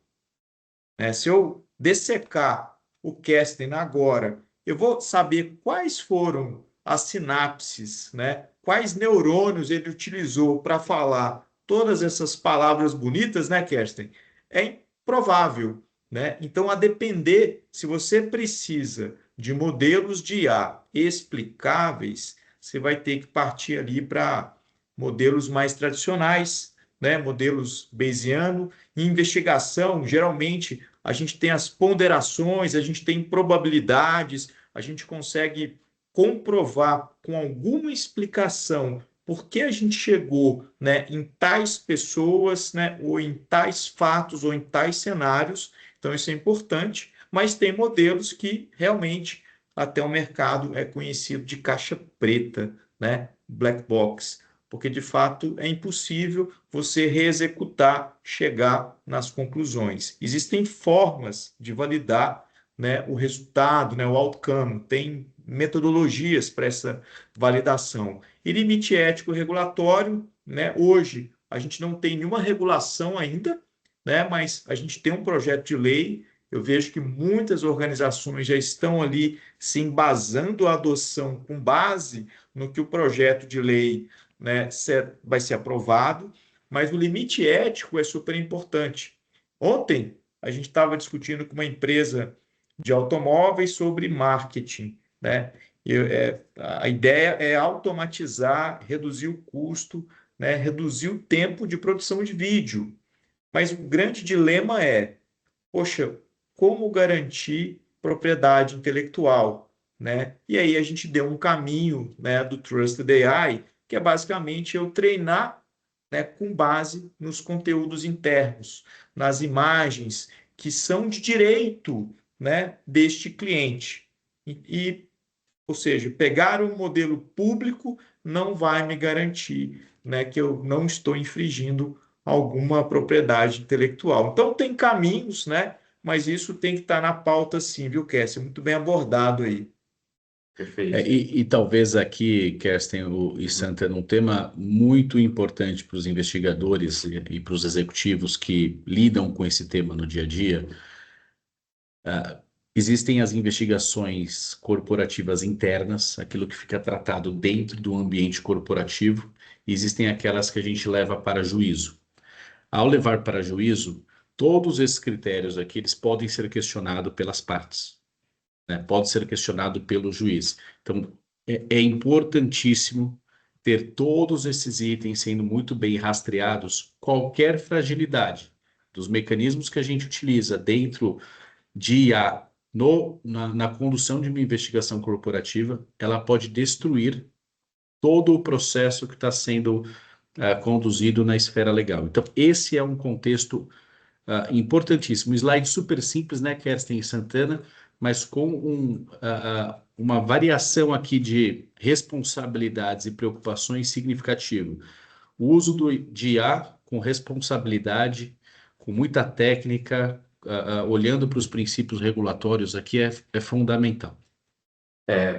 né? Se eu dessecar o Kesten agora, eu vou saber quais foram as sinapses, né? Quais neurônios ele utilizou para falar todas essas palavras bonitas, né, Kesten? É improvável, né? Então, a depender, se você precisa de modelos de IA explicáveis, você vai ter que partir ali para modelos mais tradicionais, né? Modelos Bayesiano. Em investigação, geralmente, a gente tem as ponderações, a gente tem probabilidades, a gente consegue comprovar com alguma explicação por que a gente chegou, né, em tais pessoas, né, ou em tais fatos, ou em tais cenários. Então, isso é importante, mas tem modelos que realmente até o mercado é conhecido de caixa preta, né, black box, porque de fato é impossível você reexecutar, chegar nas conclusões. Existem formas de validar, né, o resultado, né, o outcome, tem metodologias para essa validação. E limite ético regulatório, né, hoje a gente não tem nenhuma regulação ainda, né, mas a gente tem um projeto de lei. Eu vejo que muitas organizações já estão ali se embasando a adoção com base no que o projeto de lei, né, vai ser aprovado, mas o limite ético é super importante. Ontem, a gente estava discutindo com uma empresa de automóveis sobre marketing, né? A ideia é automatizar, reduzir o custo, né, reduzir o tempo de produção de vídeo. Mas o grande dilema é, poxa, como garantir propriedade intelectual, né? E aí a gente deu um caminho, né, do Trusted AI, que é basicamente eu treinar, né, com base nos conteúdos internos, nas imagens que são de direito, né, deste cliente. Ou seja, pegar um modelo público não vai me garantir, né, que eu não estou infringindo alguma propriedade intelectual. Então, tem caminhos, né, mas isso tem que estar na pauta sim, viu, Késsio? Muito bem abordado aí. Perfeito. E talvez aqui, Kerstin e Santana, um tema muito importante para os investigadores e para os executivos que lidam com esse tema no dia a dia. Existem as investigações corporativas internas, aquilo que fica tratado dentro do ambiente corporativo, e existem aquelas que a gente leva para juízo. Ao levar para juízo, todos esses critérios aqui, eles podem ser questionados pelas partes, né? Pode ser questionado pelo juiz. Então, é importantíssimo ter todos esses itens sendo muito bem rastreados, qualquer fragilidade dos mecanismos que a gente utiliza dentro de IA na condução de uma investigação corporativa, ela pode destruir todo o processo que está sendo conduzido na esfera legal. Então, esse é um contexto importantíssimo. Um slide super simples, né, Kerstin e Santana, mas com uma variação aqui de responsabilidades e preocupações significativo. O uso de IA com responsabilidade, com muita técnica, olhando para os princípios regulatórios aqui é fundamental.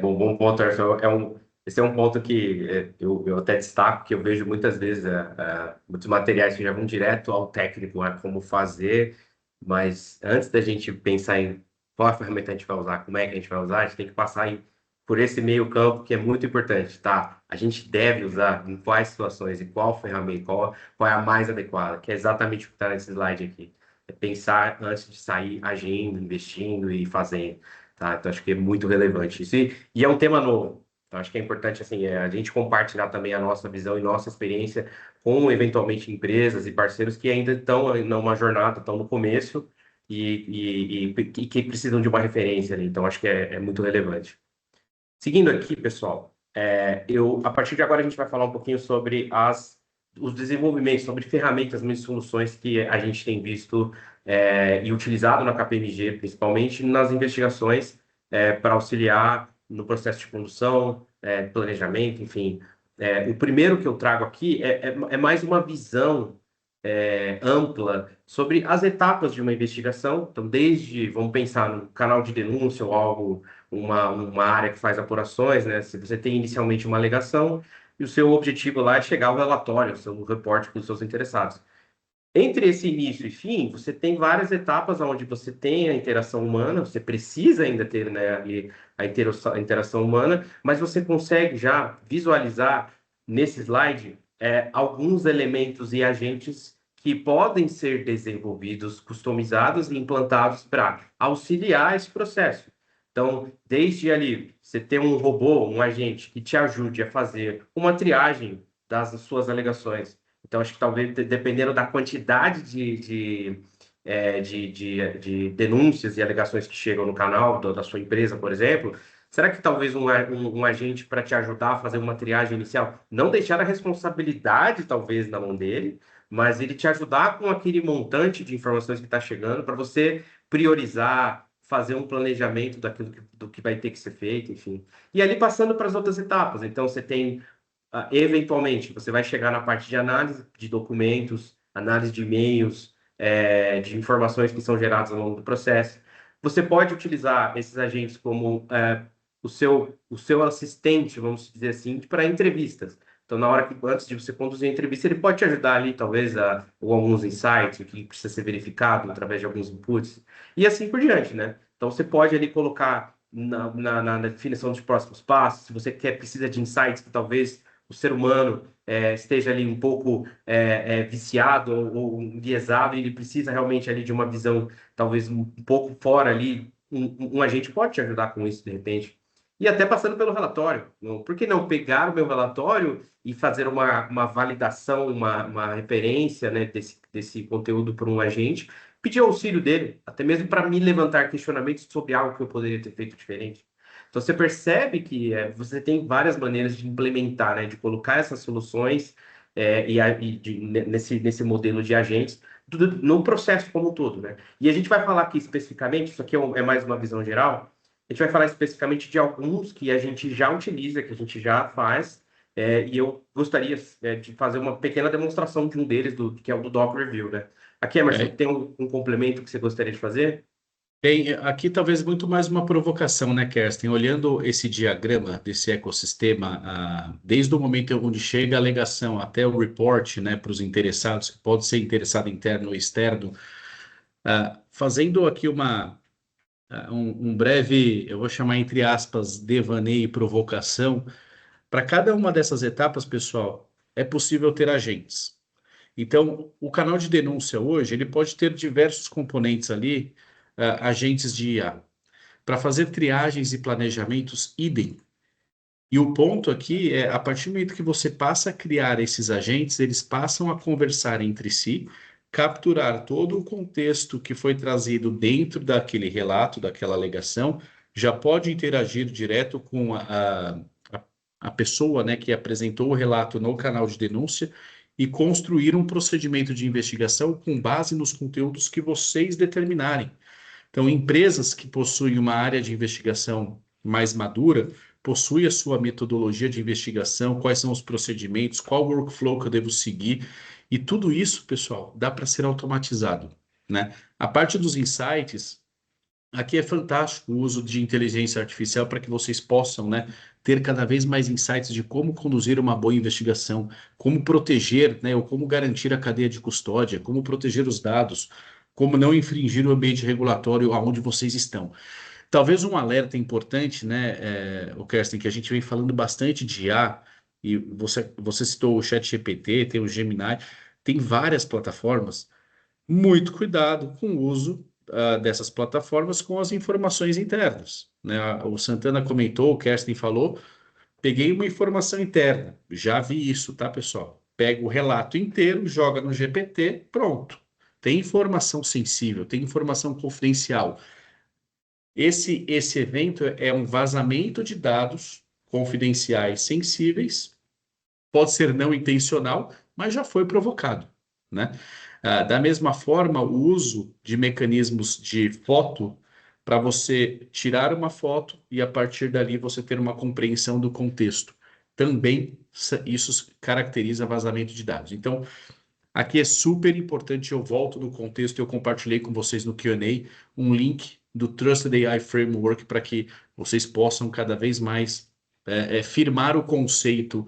Bom ponto, Arthur. Esse é um ponto que eu até destaco, que eu vejo muitas vezes muitos materiais que já vão direto ao técnico, a como fazer, mas antes da gente pensar em qual a ferramenta a gente vai usar, como é que a gente vai usar, a gente tem que passar por esse meio campo que é muito importante, tá? A gente deve usar em quais situações e qual ferramenta, qual é a mais adequada, que é exatamente o que está nesse slide aqui. É pensar antes de sair agindo, investindo e fazendo. Tá? Então, acho que é muito relevante isso. E é um tema novo. Então, acho que é importante assim, a gente compartilhar também a nossa visão e nossa experiência com, eventualmente, empresas e parceiros que ainda estão numa jornada, estão no começo e que precisam de uma referência ali. Então, acho que é muito relevante. Seguindo aqui, pessoal, a partir de agora a gente vai falar um pouquinho sobre os desenvolvimentos, sobre ferramentas e soluções que a gente tem visto e utilizado na KPMG, principalmente nas investigações, para auxiliar no processo de condução, planejamento, enfim. O primeiro que eu trago aqui é mais uma visão ampla sobre as etapas de uma investigação. Então, vamos pensar no canal de denúncia ou algo, uma área que faz apurações, né? Se você tem inicialmente uma alegação e o seu objetivo lá é chegar ao relatório, ao seu reporte com os seus interessados. Entre esse início e fim, você tem várias etapas onde você tem a interação humana, você precisa ainda ter, né, ali a interação humana, mas você consegue já visualizar nesse slide alguns elementos e agentes que podem ser desenvolvidos, customizados e implantados para auxiliar esse processo. Então, desde ali, você ter um robô, um agente que te ajude a fazer uma triagem das suas alegações. Então, acho que talvez, dependendo da quantidade de denúncias e alegações que chegam no canal da sua empresa, por exemplo, será que talvez um agente para te ajudar a fazer uma triagem inicial, não deixar a responsabilidade, talvez, na mão dele, mas ele te ajudar com aquele montante de informações que está chegando para você priorizar, fazer um planejamento do que vai ter que ser feito, enfim. E ali passando para as outras etapas. Então, você tem eventualmente, você vai chegar na parte de análise de documentos, análise de e-mails, de informações que são geradas ao longo do processo. Você pode utilizar esses agentes como o seu assistente, vamos dizer assim, para entrevistas. Então, antes de você conduzir a entrevista, ele pode te ajudar ali, talvez, ou alguns insights, o que precisa ser verificado através de alguns inputs, e assim por diante, né? Então, você pode ali colocar na definição dos próximos passos, se você precisa de insights que talvez o ser humano esteja ali um pouco viciado ou enviesado e ele precisa realmente ali de uma visão talvez um pouco fora ali, um agente pode te ajudar com isso de repente. E até passando pelo relatório. Por que não pegar o meu relatório e fazer uma validação, uma referência, né, desse conteúdo por um agente, pedir auxílio dele, até mesmo para me levantar questionamentos sobre algo que eu poderia ter feito diferente. Então, você percebe que você tem várias maneiras de implementar, né, de colocar essas soluções nesse modelo de agentes no processo como um todo, né? E a gente vai falar aqui especificamente, isso aqui é mais uma visão geral, a gente vai falar especificamente de alguns que a gente já utiliza, que a gente já faz, e eu gostaria de fazer uma pequena demonstração de um deles, que é o do Doc Review, né? Aqui, Emerson, tem um complemento que você gostaria de fazer? Tem aqui talvez muito mais uma provocação, né, Kerstin? Olhando esse diagrama desse ecossistema, desde o momento onde chega a alegação até o report, né, para os interessados, que pode ser interessado interno ou externo, fazendo aqui um breve, eu vou chamar entre aspas, devaneio e provocação, para cada uma dessas etapas, pessoal, é possível ter agentes. Então, o canal de denúncia hoje, ele pode ter diversos componentes ali, agentes de IA, para fazer triagens e planejamentos idem. E o ponto aqui é, a partir do momento que você passa a criar esses agentes, eles passam a conversar entre si, capturar todo o contexto que foi trazido dentro daquele relato, daquela alegação, já pode interagir direto com a pessoa, né, que apresentou o relato no canal de denúncia e construir um procedimento de investigação com base nos conteúdos que vocês determinarem. Então, empresas que possuem uma área de investigação mais madura, possuem a sua metodologia de investigação, quais são os procedimentos, qual workflow que eu devo seguir, e tudo isso, pessoal, dá para ser automatizado, né? A parte dos insights, aqui é fantástico o uso de inteligência artificial para que vocês possam, né, ter cada vez mais insights de como conduzir uma boa investigação, como proteger, né, ou como garantir a cadeia de custódia, como proteger os dados, como não infringir o ambiente regulatório aonde vocês estão. Talvez um alerta importante, né, o Kerstin, que a gente vem falando bastante de IA, e você citou o ChatGPT, tem o Gemini, tem várias plataformas. Muito cuidado com o uso dessas plataformas com as informações internas, né? O Santana comentou, o Kerstin falou, Peguei uma informação interna, já vi isso, tá, pessoal? Pega o relato inteiro, joga no GPT, pronto. Tem informação sensível, tem informação confidencial. Esse evento é um vazamento de dados confidenciais sensíveis, pode ser não intencional, mas já foi provocado, né? Da mesma forma, o uso de mecanismos de foto para você tirar uma foto e a partir dali você ter uma compreensão do contexto. Também isso caracteriza vazamento de dados. Então, aqui é super importante, eu volto no contexto, eu compartilhei com vocês no Q&A um link do Trusted AI Framework para que vocês possam cada vez mais firmar o conceito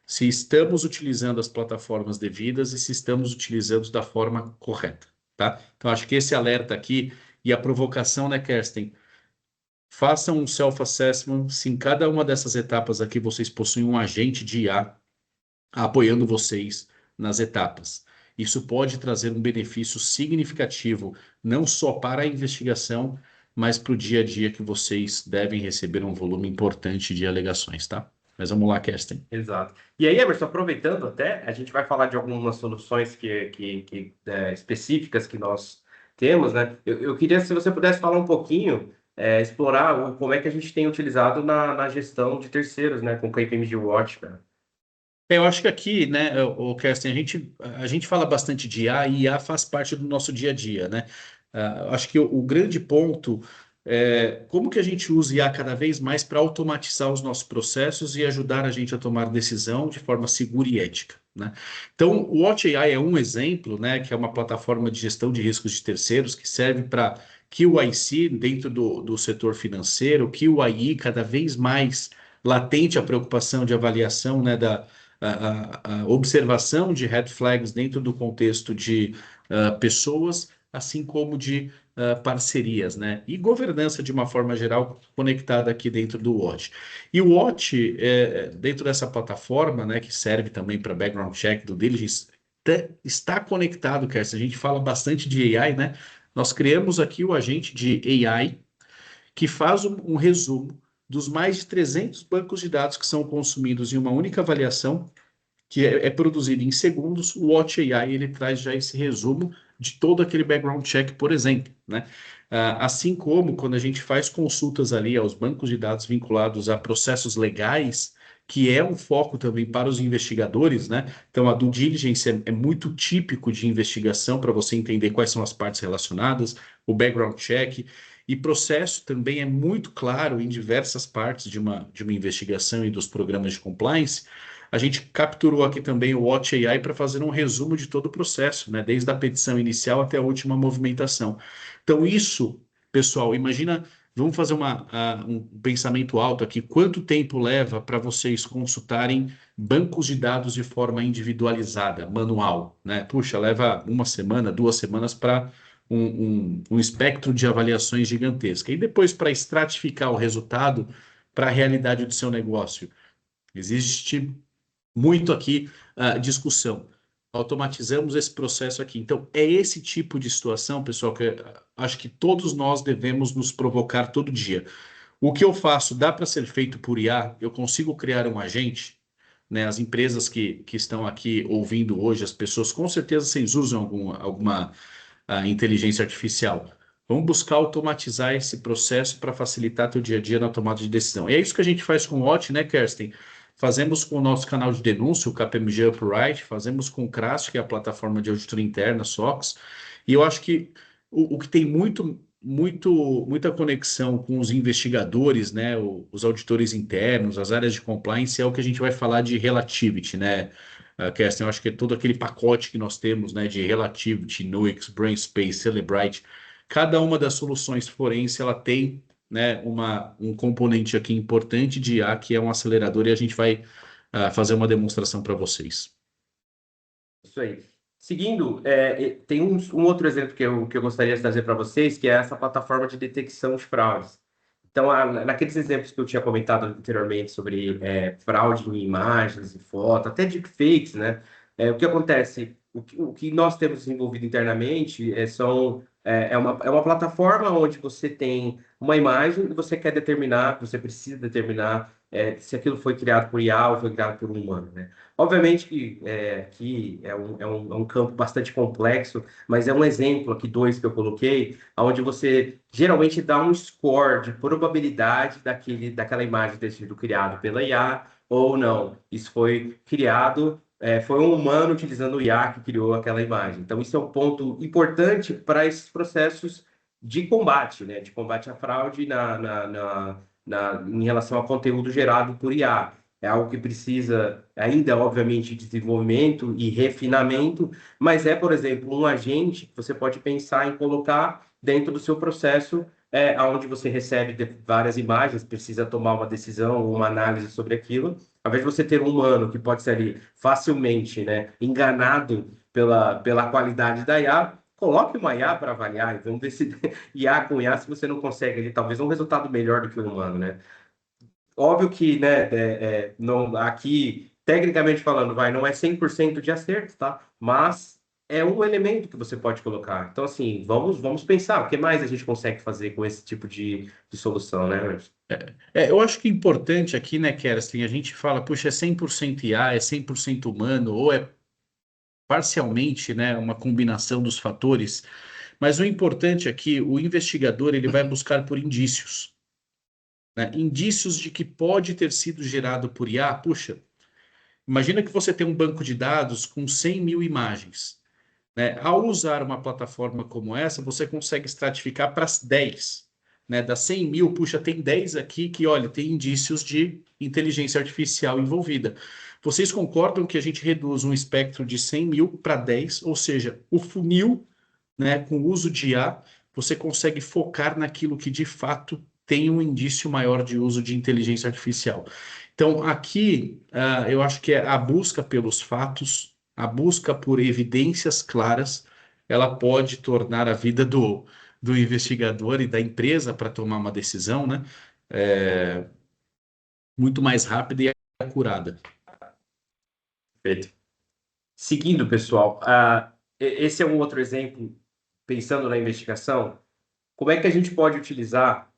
se estamos utilizando as plataformas devidas e se estamos utilizando da forma correta, tá? Então, acho que esse alerta aqui e a provocação, né, Kerstin? Façam um self-assessment se em cada uma dessas etapas aqui vocês possuem um agente de IA apoiando vocês nas etapas. Isso pode trazer um benefício significativo, não só para a investigação, mas para o dia a dia que vocês devem receber um volume importante de alegações, tá? Mas vamos lá, Kerstin. Exato. E aí, Emerson, aproveitando até, a gente vai falar de algumas soluções específicas que nós temos, né? Eu queria, se você pudesse falar um pouquinho, explorar como é que a gente tem utilizado na gestão de terceiros, né? Com o KPMG Watch, cara. Eu acho que aqui, né, o Kerstin, a gente fala bastante de IA e IA faz parte do nosso dia a dia, né? Acho que o grande ponto é como que a gente usa IA cada vez mais para automatizar os nossos processos e ajudar a gente a tomar decisão de forma segura e ética, né? Então, o Watch AI é um exemplo, né, que é uma plataforma de gestão de riscos de terceiros que serve para QIC dentro do setor financeiro, QIE cada vez mais latente a preocupação de avaliação, né, a observação de red flags dentro do contexto de pessoas, assim como de parcerias, né? E governança de uma forma geral conectada aqui dentro do Watch. E o Watch, dentro dessa plataforma, né, que serve também para background check, do diligence, está conectado, Kerstin. A gente fala bastante de AI, né? Nós criamos aqui o agente de AI que faz um resumo dos mais de 300 bancos de dados que são consumidos em uma única avaliação, que é produzido em segundos. O Watch AI ele traz já esse resumo de todo aquele background check, por exemplo, né? Assim como quando a gente faz consultas ali aos bancos de dados vinculados a processos legais, que é um foco também para os investigadores, né? Então, a due diligence é muito típico de investigação para você entender quais são as partes relacionadas, o background check. E processo também é muito claro em diversas partes de uma investigação e dos programas de compliance. A gente capturou aqui também o Watch AI para fazer um resumo de todo o processo, né? Desde a petição inicial até a última movimentação. Então, isso, pessoal, imagina, vamos fazer um pensamento alto aqui. Quanto tempo leva para vocês consultarem bancos de dados de forma individualizada, manual, né? Puxa, leva uma semana, 2 semanas para um espectro de avaliações gigantesca. E depois, para estratificar o resultado para a realidade do seu negócio. Existe muito aqui discussão. Automatizamos esse processo aqui. Então, é esse tipo de situação, pessoal, que acho que todos nós devemos nos provocar todo dia. O que eu faço dá para ser feito por IA? Eu consigo criar um agente? Né? As empresas que estão aqui ouvindo hoje, as pessoas, com certeza vocês usam alguma inteligência artificial. Vamos buscar automatizar esse processo para facilitar teu dia a dia na tomada de decisão. E é isso que a gente faz com o Watch, né, Kerstin? Fazemos com o nosso canal de denúncia, o KPMG Upright, fazemos com o CRAST, que é a plataforma de auditoria interna, SOX, e eu acho que o que tem muita conexão com os investigadores, né, os auditores internos, as áreas de compliance, é o que a gente vai falar de relativity, né, Kerstin? Eu acho que é todo aquele pacote que nós temos, né, de relativity, Nuix, Brainspace, Cellebrite. Cada uma das soluções forense, ela tem, né, um componente aqui importante de IA, que é um acelerador, e a gente vai fazer uma demonstração para vocês. Isso aí. Seguindo, tem um outro exemplo que eu gostaria de trazer para vocês, que é essa plataforma de detecção de fraudes. Então, naqueles exemplos que eu tinha comentado anteriormente sobre fraude em imagens e fotos, até deepfakes, né? O que acontece? O que nós temos desenvolvido internamente são É uma plataforma onde você tem uma imagem e você quer determinar, você precisa determinar se aquilo foi criado por IA ou foi criado por um humano, né? Obviamente que é um campo bastante complexo, mas é um exemplo aqui, dois que eu coloquei, onde você geralmente dá um score de probabilidade daquela imagem ter sido criado pela IA ou não. Isso foi criado foi um humano utilizando o IA que criou aquela imagem. Então, isso é um ponto importante para esses processos de combate, né? De combate à fraude em relação ao conteúdo gerado por IA. É algo que precisa ainda, obviamente, de desenvolvimento e refinamento, mas por exemplo, um agente que você pode pensar em colocar dentro do seu processo, onde você recebe várias imagens, precisa tomar uma decisão ou uma análise sobre aquilo. Ao invés de você ter um humano que pode ser ali facilmente, né, enganado pela qualidade da IA, coloque uma IA para avaliar e vamos ver se IA com IA, se você não consegue ali, talvez um resultado melhor do que o humano, né? Óbvio que, né, não, aqui, tecnicamente falando, não é 100% de acerto, tá? Mas é um elemento que você pode colocar. Então, assim, vamos pensar o que mais a gente consegue fazer com esse tipo de solução, né, Anderson? Eu acho que é importante aqui, né, Kerstin, a gente fala, puxa, é 100% IA, é 100% humano, ou é parcialmente, né, uma combinação dos fatores, mas o importante aqui, o investigador, ele vai buscar por indícios, né, indícios de que pode ter sido gerado por IA. Puxa, imagina que você tem um banco de dados com 100 mil imagens, né? Ao usar uma plataforma como essa, você consegue estratificar para 10, né? Das 100 mil, puxa, tem 10 aqui que, olha, tem indícios de inteligência artificial envolvida. Vocês concordam que a gente reduz um espectro de 100 mil para 10, ou seja, o funil, né, com o uso de IA, você consegue focar naquilo que de fato tem um indício maior de uso de inteligência artificial. Então, aqui, eu acho que é a busca pelos fatos, a busca por evidências claras, ela pode tornar a vida do investigador e da empresa para tomar uma decisão, né, muito mais rápida e acurada. Perfeito. Seguindo, pessoal, esse é um outro exemplo, pensando na investigação, como é que a gente pode utilizar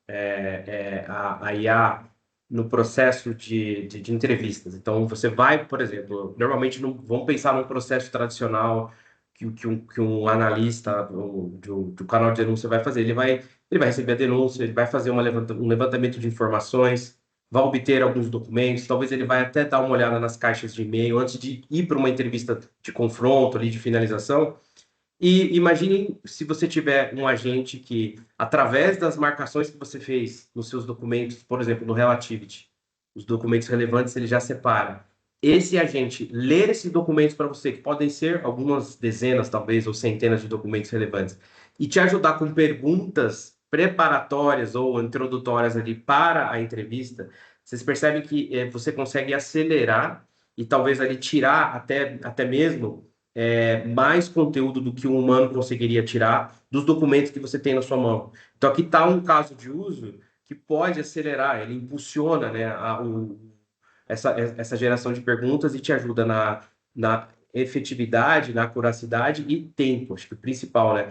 a IA no processo de entrevistas? Então, você vai, por exemplo, normalmente vamos pensar num processo tradicional que um analista do canal de denúncia vai fazer. Ele vai receber a denúncia, ele vai fazer um levantamento de informações, vai obter alguns documentos, talvez ele vai até dar uma olhada nas caixas de e-mail antes de ir para uma entrevista de confronto, ali, de finalização. E imagine se você tiver um agente que, através das marcações que você fez nos seus documentos, por exemplo, no Relativity, os documentos relevantes ele já separa. Esse agente ler esses documentos para você, que podem ser algumas dezenas, talvez, ou centenas de documentos relevantes, e te ajudar com perguntas preparatórias ou introdutórias ali para a entrevista, vocês percebem que você consegue acelerar e talvez ali tirar até mesmo mais conteúdo do que um humano conseguiria tirar dos documentos que você tem na sua mão. Então, aqui está um caso de uso que pode acelerar, ele impulsiona, né, essa geração de perguntas e te ajuda na efetividade, na acuracidade e tempo, acho que o principal, né?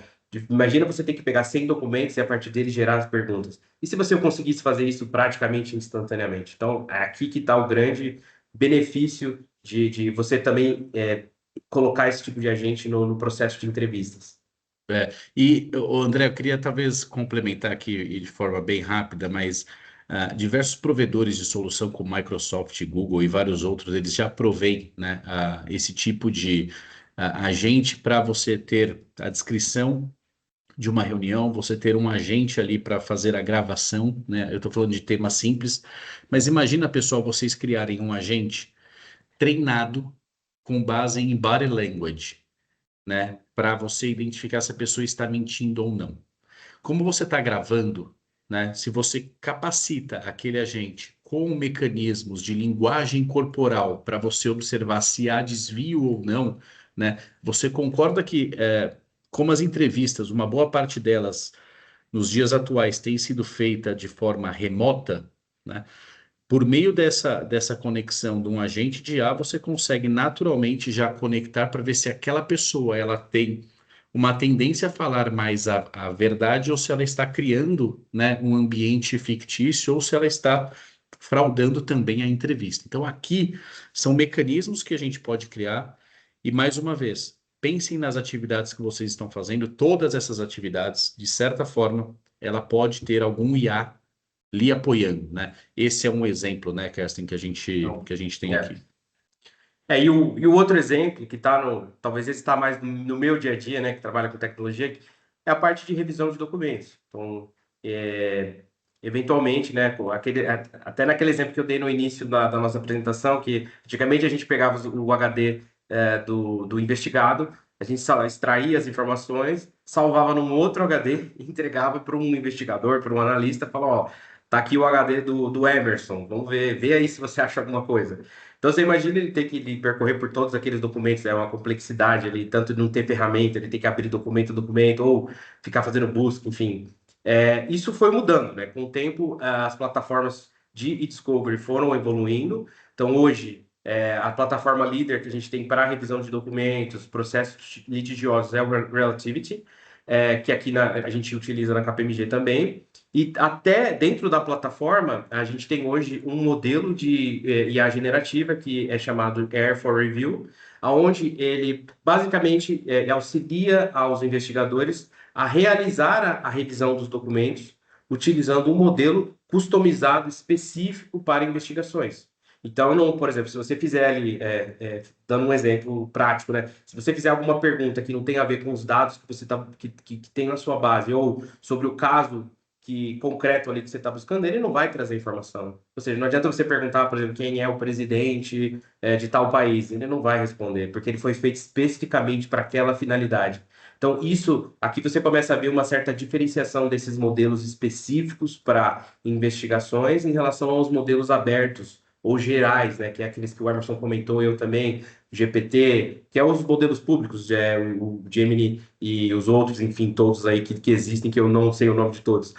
Imagina você ter que pegar 100 documentos e a partir deles gerar as perguntas. E se você conseguisse fazer isso praticamente instantaneamente? Então, é aqui que está o grande benefício de você também colocar esse tipo de agente no processo de entrevistas. E, André, eu queria talvez complementar aqui de forma bem rápida, mas diversos provedores de solução como Microsoft, Google e vários outros, eles já provêm, né, esse tipo de agente para você ter a descrição de uma reunião, você ter um agente ali para fazer a gravação, né? Eu estou falando de temas simples, mas imagina, pessoal, vocês criarem um agente treinado com base em body language, né, para você identificar se a pessoa está mentindo ou não. Como você está gravando, né, se você capacita aquele agente com mecanismos de linguagem corporal para você observar se há desvio ou não, né, você concorda que, como as entrevistas, uma boa parte delas, nos dias atuais, tem sido feita de forma remota, né? Por meio dessa conexão de um agente de IA, você consegue naturalmente já conectar para ver se aquela pessoa ela tem uma tendência a falar mais a verdade ou se ela está criando, né, um ambiente fictício ou se ela está fraudando também a entrevista. Então, aqui são mecanismos que a gente pode criar e, mais uma vez, pensem nas atividades que vocês estão fazendo. Todas essas atividades, de certa forma, ela pode ter algum IA lhe apoiando, né? Esse é um exemplo, né, Kerstin, Então, que a gente tem é. aqui. E o outro exemplo que está talvez esse está mais no meu dia a dia, né, que trabalha com tecnologia, é a parte de revisão de documentos. Então, eventualmente, né, até naquele exemplo que eu dei no início da nossa apresentação, que antigamente a gente pegava o HD do investigado, a gente extraía as informações, salvava num outro HD e entregava para um investigador, para um analista, falava, ó, tá aqui o HD do Emerson, vamos ver, vê aí se você acha alguma coisa. Então, você imagina ele ter que percorrer por todos aqueles documentos, é uma complexidade ali, tanto de não ter ferramenta, ele tem que abrir documento, ou ficar fazendo busca, enfim. Isso foi mudando, né? Com o tempo, as plataformas de e-discovery foram evoluindo. Então, hoje, a plataforma líder que a gente tem para revisão de documentos, processos litigiosos é o Relativity, que aqui a gente utiliza na KPMG também. E até dentro da plataforma, a gente tem hoje um modelo de IA generativa que é chamado Air for Review, onde ele basicamente auxilia aos investigadores a realizar a revisão dos documentos utilizando um modelo customizado específico para investigações. Então, não, por exemplo, se você fizer ali, dando um exemplo prático, né? Se você fizer alguma pergunta que não tem a ver com os dados que você que tem na sua base ou sobre o caso concreto ali que você está buscando, ele não vai trazer informação. Ou seja, não adianta você perguntar, por exemplo, quem é o presidente de tal país. Ele não vai responder, porque ele foi feito especificamente para aquela finalidade. Então, aqui você começa a ver uma certa diferenciação desses modelos específicos para investigações em relação aos modelos abertos ou gerais, né, que é aqueles que o Emerson comentou, eu também, GPT, que é os modelos públicos, o Gemini e os outros, enfim, todos aí que existem, que eu não sei o nome de todos.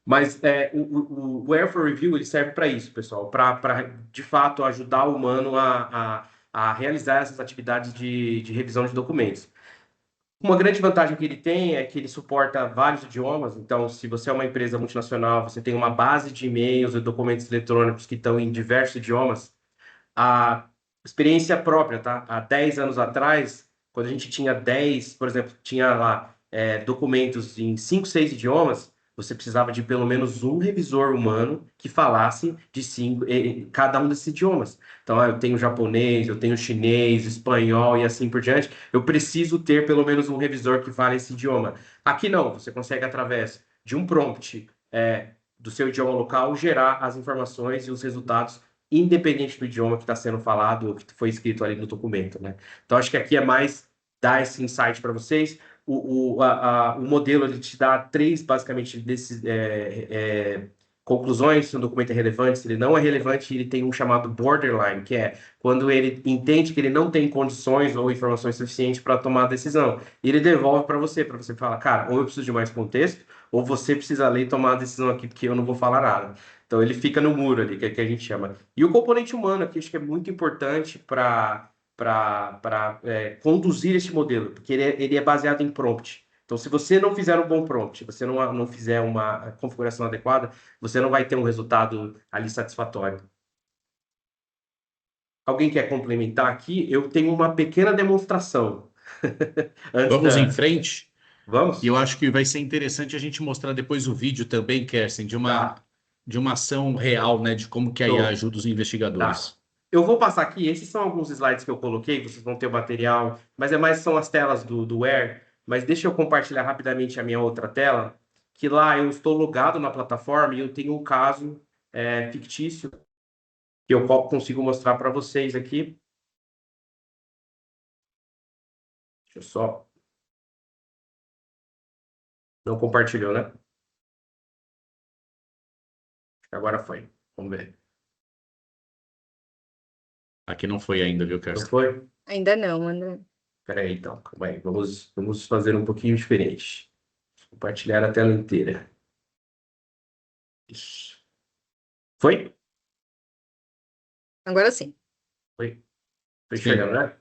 Mas o Air for Review ele serve para isso, pessoal, para de fato ajudar o humano a realizar essas atividades de revisão de documentos. Uma grande vantagem que ele tem é que ele suporta vários idiomas. Então, se você é uma empresa multinacional, você tem uma base de e-mails e documentos eletrônicos que estão em diversos idiomas. A experiência própria, tá? Há 10 anos atrás, quando a gente tinha 10, por exemplo, tinha lá documentos em 5, 6 idiomas, você precisava de pelo menos um revisor humano que falasse de cada um desses idiomas. Então, eu tenho japonês, eu tenho chinês, espanhol e assim por diante. Eu preciso ter pelo menos um revisor que fale esse idioma. Aqui não, você consegue, através de um prompt do seu idioma local, gerar as informações e os resultados independente do idioma que está sendo falado ou que foi escrito ali no documento, né? Então, acho que aqui é mais dar esse insight para vocês. O modelo ele te dá basicamente, desses conclusões se um documento é relevante, se ele não é relevante, ele tem um chamado borderline, que é quando ele entende que ele não tem condições ou informações suficientes para tomar a decisão. E ele devolve para você falar, cara, ou eu preciso de mais contexto, ou você precisa ler e tomar a decisão aqui, porque eu não vou falar nada. Então, ele fica no muro ali, que é que a gente chama. E o componente humano aqui, acho que é muito importante para conduzir este modelo, porque ele é baseado em prompt. Então, se você não fizer um bom prompt, você não fizer uma configuração adequada, você não vai ter um resultado ali satisfatório. Alguém quer complementar aqui? Eu tenho uma pequena demonstração. Vamos em frente. Vamos? E eu acho que vai ser interessante a gente mostrar depois o vídeo também, Kerstin, Tá. de uma ação real, né, de como que a IA ajuda os Tá. investigadores. Eu vou passar aqui, esses são alguns slides que eu coloquei, vocês vão ter o material, mas são as telas do Air. Mas deixa eu compartilhar rapidamente a minha outra tela, que lá eu estou logado na plataforma e eu tenho um caso fictício que eu consigo mostrar para vocês aqui. Deixa eu só. Não compartilhou, né? Agora foi. Vamos ver. Aqui não foi ainda, viu, Não Kerstin? foi? Ainda não, André. Espera aí, então. Calma aí. Vamos fazer um pouquinho diferente. Compartilhar a tela inteira. Isso. Foi? Agora sim. Foi. Foi Sim. chegando, né?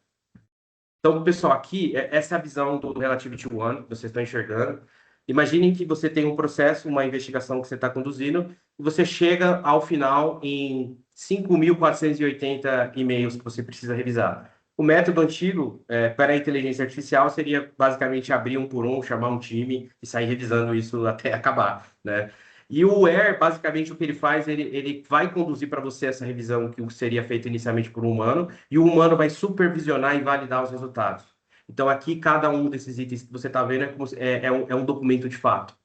Então, pessoal, aqui, essa é a visão do Relativity One que vocês estão enxergando. Imaginem que você tem um processo, uma investigação que você está conduzindo, e você chega ao final em 5.480 e-mails que você precisa revisar. O método antigo, para a inteligência artificial, seria basicamente abrir um por um, chamar um time e sair revisando isso até acabar, né? E o Air, basicamente, o que ele faz, ele vai conduzir para você essa revisão que seria feita inicialmente por um humano, e o humano vai supervisionar e validar os resultados. Então, aqui, cada um desses itens que você está vendo é um documento de fato.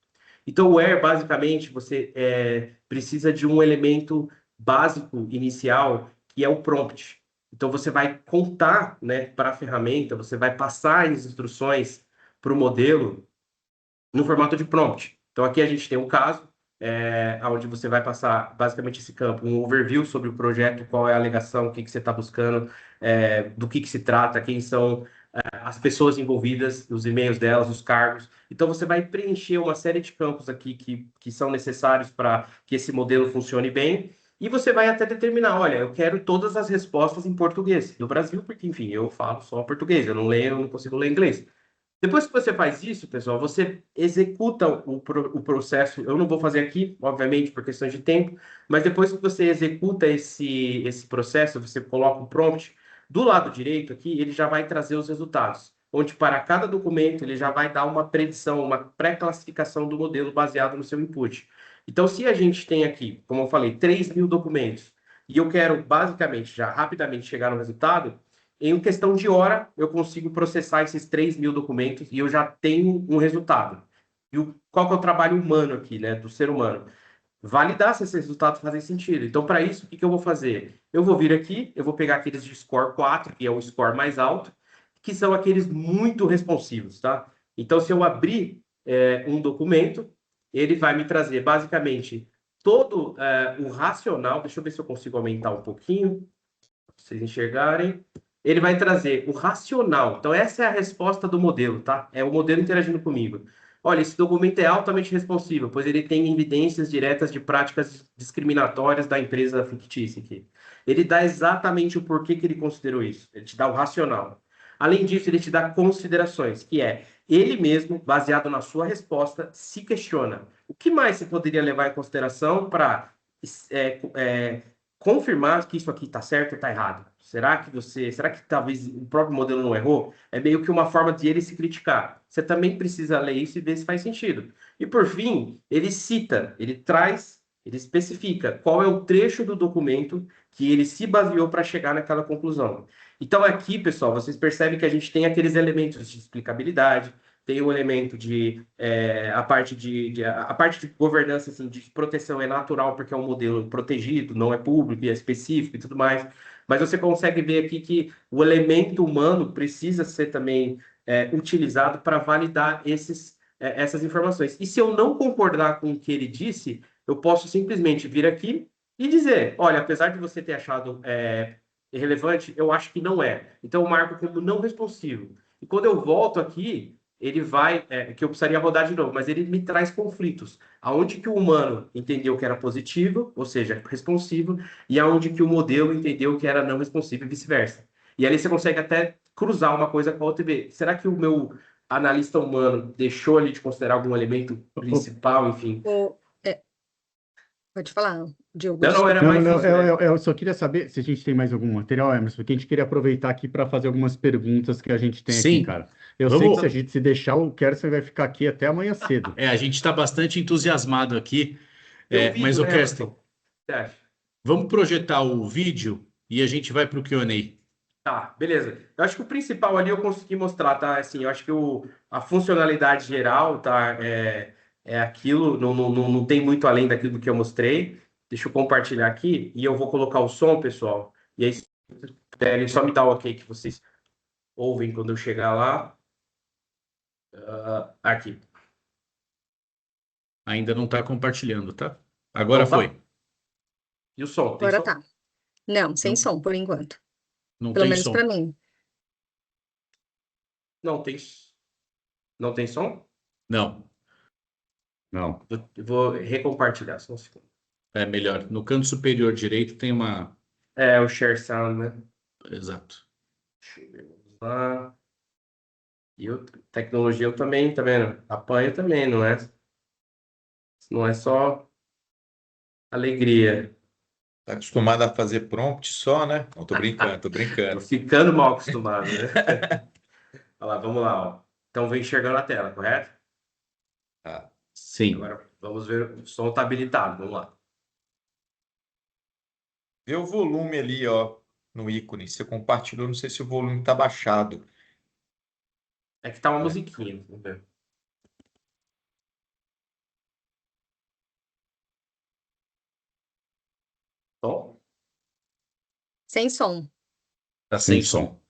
Então, o Air, basicamente, você precisa de um elemento básico inicial, que é o prompt. Então, você vai contar, né, para a ferramenta, você vai passar as instruções para o modelo no formato de prompt. Então, aqui a gente tem um caso, onde você vai passar basicamente esse campo, um overview sobre o projeto, qual é a alegação, o que você está buscando, do que se trata, quem são as pessoas envolvidas, os e-mails delas, os cargos. Então, você vai preencher uma série de campos aqui que são necessários para que esse modelo funcione bem, e você vai até determinar, olha, eu quero todas as respostas em português do Brasil, porque, enfim, eu falo só português, eu não consigo ler inglês. Depois que você faz isso, pessoal, você executa o processo. Eu não vou fazer aqui, obviamente, por questões de tempo, mas depois que você executa esse processo, você coloca o prompt, do lado direito aqui, ele já vai trazer os resultados, onde para cada documento ele já vai dar uma predição, uma pré-classificação do modelo baseado no seu input. Então, se a gente tem aqui, como eu falei, 3.000 documentos, e eu quero basicamente já rapidamente chegar no resultado, em questão de hora, eu consigo processar esses 3.000 documentos e eu já tenho um resultado. E qual que é o trabalho humano aqui, né, do ser humano? Validar se esses resultados fazem sentido. Então, para isso, o que eu vou fazer? Eu vou vir aqui, eu vou pegar aqueles de score 4, que é o score mais alto, que são aqueles muito responsivos, tá? Então, se eu abrir um documento, ele vai me trazer, basicamente, todo o racional. Deixa eu ver se eu consigo aumentar um pouquinho, para vocês enxergarem. Ele vai trazer o racional. Então, essa é a resposta do modelo, tá? É o modelo interagindo comigo. Olha, esse documento é altamente responsivo, pois ele tem evidências diretas de práticas discriminatórias da empresa fictícia aqui. Ele dá exatamente o porquê que ele considerou isso. Ele te dá o racional. Além disso, ele te dá considerações, que é ele mesmo, baseado na sua resposta, se questiona. O que mais você poderia levar em consideração para confirmar que isso aqui está certo ou está errado? Será que talvez o próprio modelo não errou? É meio que uma forma de ele se criticar. Você também precisa ler isso e ver se faz sentido. E por fim, ele cita, ele traz, ele especifica qual é o trecho do documento que ele se baseou para chegar naquela conclusão. Então aqui, pessoal, vocês percebem que a gente tem aqueles elementos de explicabilidade, tem o elemento de a parte de governança, assim, de proteção é natural porque é um modelo protegido, não é público e é específico e tudo mais. Mas você consegue ver aqui que o elemento humano precisa ser também utilizado para validar essas informações. E se eu não concordar com o que ele disse, eu posso simplesmente vir aqui e dizer, olha, apesar de você ter achado irrelevante, eu acho que não é. Então eu marco como não responsivo. E quando eu volto aqui, ele vai, que eu precisaria rodar de novo, mas ele me traz conflitos. Aonde que o humano entendeu que era positivo, ou seja, responsivo, e aonde que o modelo entendeu que era não responsivo e vice-versa. E ali você consegue até cruzar uma coisa com a outra e ver, será que o meu analista humano deixou ali de considerar algum elemento principal, enfim? Pode falar, Diogo, Não, era Não, mais não, isso, né? eu só queria saber se a gente tem mais algum material, Emerson, porque a gente queria aproveitar aqui para fazer algumas perguntas que a gente tem aqui, Sim. cara. Eu sei que Vamos. se a gente se deixar, o Kerson vai ficar aqui até amanhã cedo. A gente está bastante entusiasmado aqui. Tem um vídeo, Mas o né, Kersten, Everton? O que você acha? vamos projetar o vídeo e a gente vai para o Q&A. Tá, beleza. Eu acho que o principal ali eu consegui mostrar, tá? Assim, eu acho que a funcionalidade geral, tá? É aquilo, não tem muito além daquilo que eu mostrei. Deixa eu compartilhar aqui e eu vou colocar o som, pessoal. E aí, se vocês puderem, só me dá o ok que vocês ouvem quando eu chegar lá. Aqui. Ainda não está compartilhando, tá? Agora Não tá? foi. E o som? Tem agora som? tá. Não, sem Não. som, por enquanto. Não Pelo tem menos som. para mim. Não tem. Não tem som? Não, Não. Eu vou recompartilhar, só um segundo. é melhor. No canto superior direito tem uma... É o share sound, né? Exato. Deixa eu ver, vamos lá. E tecnologia eu também, tá vendo? Apanho também, não é? Não é só alegria. Tá acostumado a fazer prompt só, né? Não, tô brincando, tô Tô brincando. ficando mal acostumado, né? Olha lá, vamos lá, ó. Então vem enxergando a tela, correto? Ah, Sim. Agora vamos ver, o som tá habilitado, vamos lá. vê o volume ali, ó, no ícone. Você compartilhou, não sei se o volume tá baixado. É que tá uma É. musiquinha, vamos ver. Som? Sem som. Tá Sem sem som. som.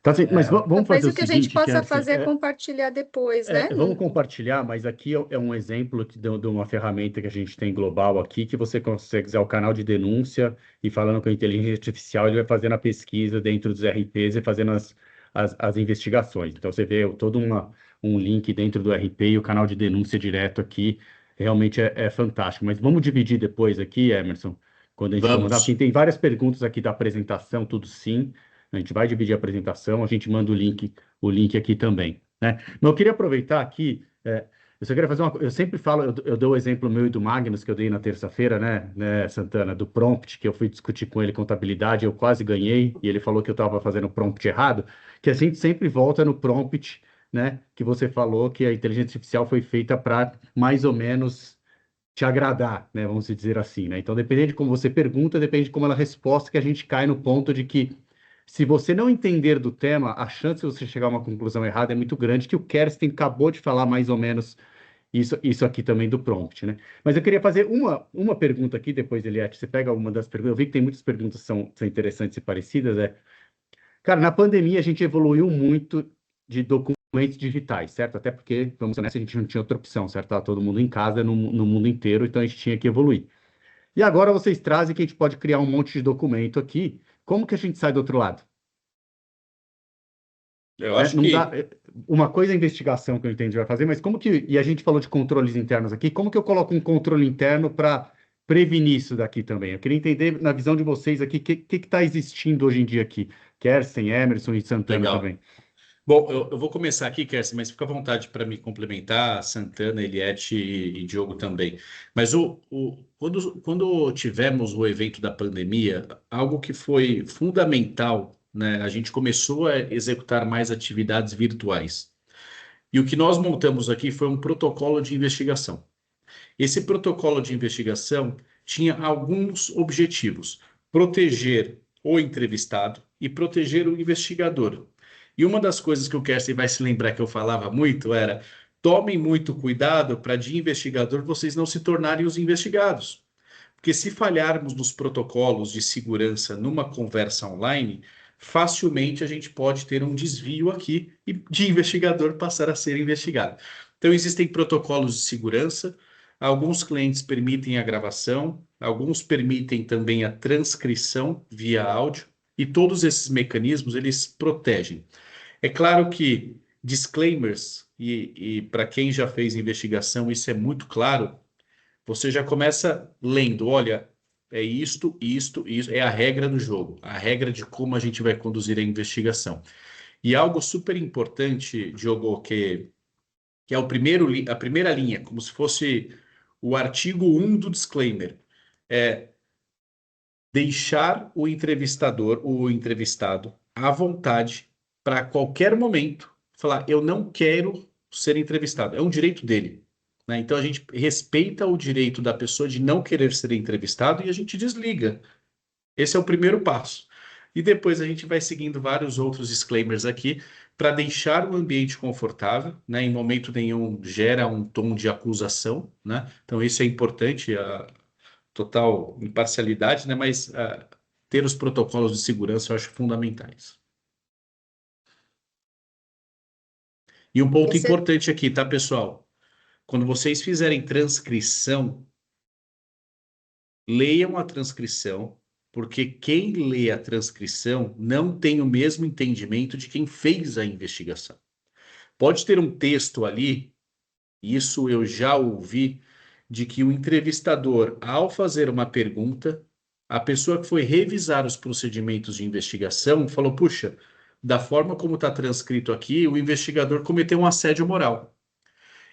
Tá, assim, mas É, vamos Talvez fazer o o que a gente seguinte, possa Kerstin, fazer é compartilhar depois, né? vamos compartilhar, mas aqui é um exemplo de uma ferramenta que a gente tem global aqui, que você consegue usar o canal de denúncia e falando com a inteligência artificial, ele vai fazendo a pesquisa dentro dos RPs e fazendo as investigações. Então, você vê um link dentro do RP e o canal de denúncia direto aqui, realmente é fantástico. Mas vamos dividir depois aqui, Emerson, quando a gente for mandar, porque Vamos. tem várias perguntas aqui da apresentação, tudo sim. A gente vai dividir a apresentação, a gente manda o link aqui também, né? Mas eu queria aproveitar aqui, eu só queria fazer uma coisa, eu sempre falo, eu dou o exemplo meu e do Magnus, que eu dei na terça-feira, né, Santana, do prompt, que eu fui discutir com ele contabilidade, eu quase ganhei, e ele falou que eu estava fazendo o prompt errado, que a gente sempre volta no prompt, né, que você falou que a inteligência artificial foi feita para mais ou menos te agradar, né, vamos dizer assim, né? Então, dependendo de como você pergunta, depende de como ela resposta, que a gente cai no ponto de que se você não entender do tema, a chance de você chegar a uma conclusão errada é muito grande, que o Kerstin acabou de falar mais ou menos isso aqui também do prompt, né? Mas eu queria fazer uma pergunta aqui, depois, Eliette, você pega uma das perguntas, eu vi que tem muitas perguntas que são interessantes e parecidas, cara, na pandemia a gente evoluiu muito de documentos digitais, certo? Até porque, vamos ser honestos, a gente não tinha outra opção, certo? Tava todo mundo em casa, no mundo inteiro, então a gente tinha que evoluir. E agora vocês trazem que a gente pode criar um monte de documento aqui, como que a gente sai do outro lado? Eu Né? acho Não dá, que uma coisa é a investigação que eu entendi vai fazer, mas como que, e a gente falou de controles internos aqui, como que eu coloco um controle interno para prevenir isso daqui também? Eu queria entender, na visão de vocês aqui, o que está existindo hoje em dia aqui? Kerstin, Emerson e Santana legal. também. Bom, eu vou começar aqui, Kerstin, mas fica à vontade para me complementar, Santana, Eliette e Diogo também. Mas quando tivemos o evento da pandemia, algo que foi fundamental, né? A gente começou a executar mais atividades virtuais. E o que nós montamos aqui foi um protocolo de investigação. Esse protocolo de investigação tinha alguns objetivos: proteger o entrevistado e proteger o investigador. E uma das coisas que o Kerstin vai se lembrar que eu falava muito era: tomem muito cuidado para de investigador vocês não se tornarem os investigados. Porque se falharmos nos protocolos de segurança numa conversa online, facilmente a gente pode ter um desvio aqui e de investigador passar a ser investigado. Então, existem protocolos de segurança, alguns clientes permitem a gravação, alguns permitem também a transcrição via áudio, e todos esses mecanismos eles protegem. É claro que disclaimers, e para quem já fez investigação, isso é muito claro. Você já começa lendo, olha, é isto, isto, isso, é a regra do jogo, a regra de como a gente vai conduzir a investigação. E algo super importante, Diogo, que é a primeira linha, como se fosse o artigo 1 do disclaimer, é deixar o entrevistado, à vontade para a qualquer momento falar, eu não quero ser entrevistado. É um direito dele, né? Então a gente respeita o direito da pessoa de não querer ser entrevistado e a gente desliga. Esse é o primeiro passo. E depois a gente vai seguindo vários outros disclaimers aqui para deixar o ambiente confortável, né? Em momento nenhum gera um tom de acusação, né? Então isso é importante, a total imparcialidade, né? Mas ter os protocolos de segurança eu acho fundamentais. E um ponto Esse é importante aqui, tá, pessoal? Quando vocês fizerem transcrição, leiam a transcrição, porque quem lê a transcrição não tem o mesmo entendimento de quem fez a investigação. Pode ter um texto ali, isso eu já ouvi, de que o entrevistador, ao fazer uma pergunta, a pessoa que foi revisar os procedimentos de investigação falou: puxa, da forma como está transcrito aqui, o investigador cometeu um assédio moral.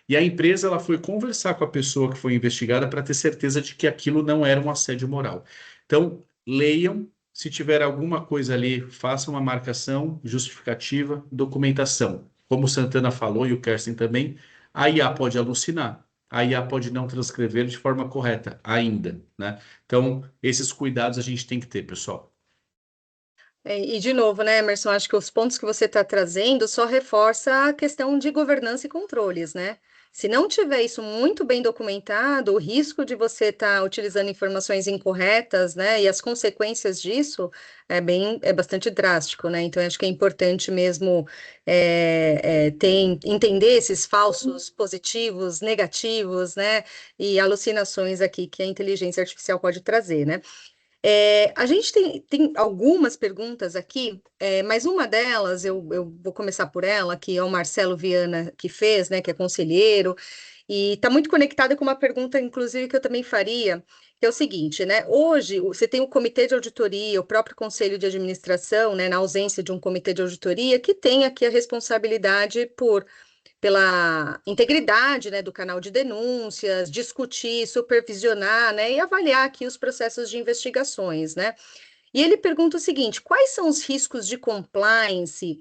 E a empresa ela foi conversar com a pessoa que foi investigada para ter certeza de que aquilo não era um assédio moral. Então, leiam, se tiver alguma coisa ali, façam uma marcação, justificativa, documentação. Como o Santana falou e o Kerstin também, a IA pode alucinar, a IA pode não transcrever de forma correta ainda, né? Então, esses cuidados a gente tem que ter, pessoal. E, de novo, né, Emerson, acho que os pontos que você está trazendo só reforça a questão de governança e controles, né? Se não tiver isso muito bem documentado, o risco de você estar utilizando informações incorretas, né, e as consequências disso é bastante drástico, né? Então, acho que é importante mesmo entender esses falsos positivos, negativos, né, e alucinações aqui que a inteligência artificial pode trazer, né? A gente tem algumas perguntas aqui, mas uma delas, eu vou começar por ela, que é o Marcelo Viana que fez, né, que é conselheiro, e está muito conectada com uma pergunta, inclusive, que eu também faria, que é o seguinte, né? Hoje, você tem o comitê de auditoria, o próprio conselho de administração, né, na ausência de um comitê de auditoria, que tem aqui a responsabilidade pela integridade, né, do canal de denúncias, discutir, supervisionar, né, e avaliar aqui os processos de investigações, né? E ele pergunta o seguinte: quais são os riscos de compliance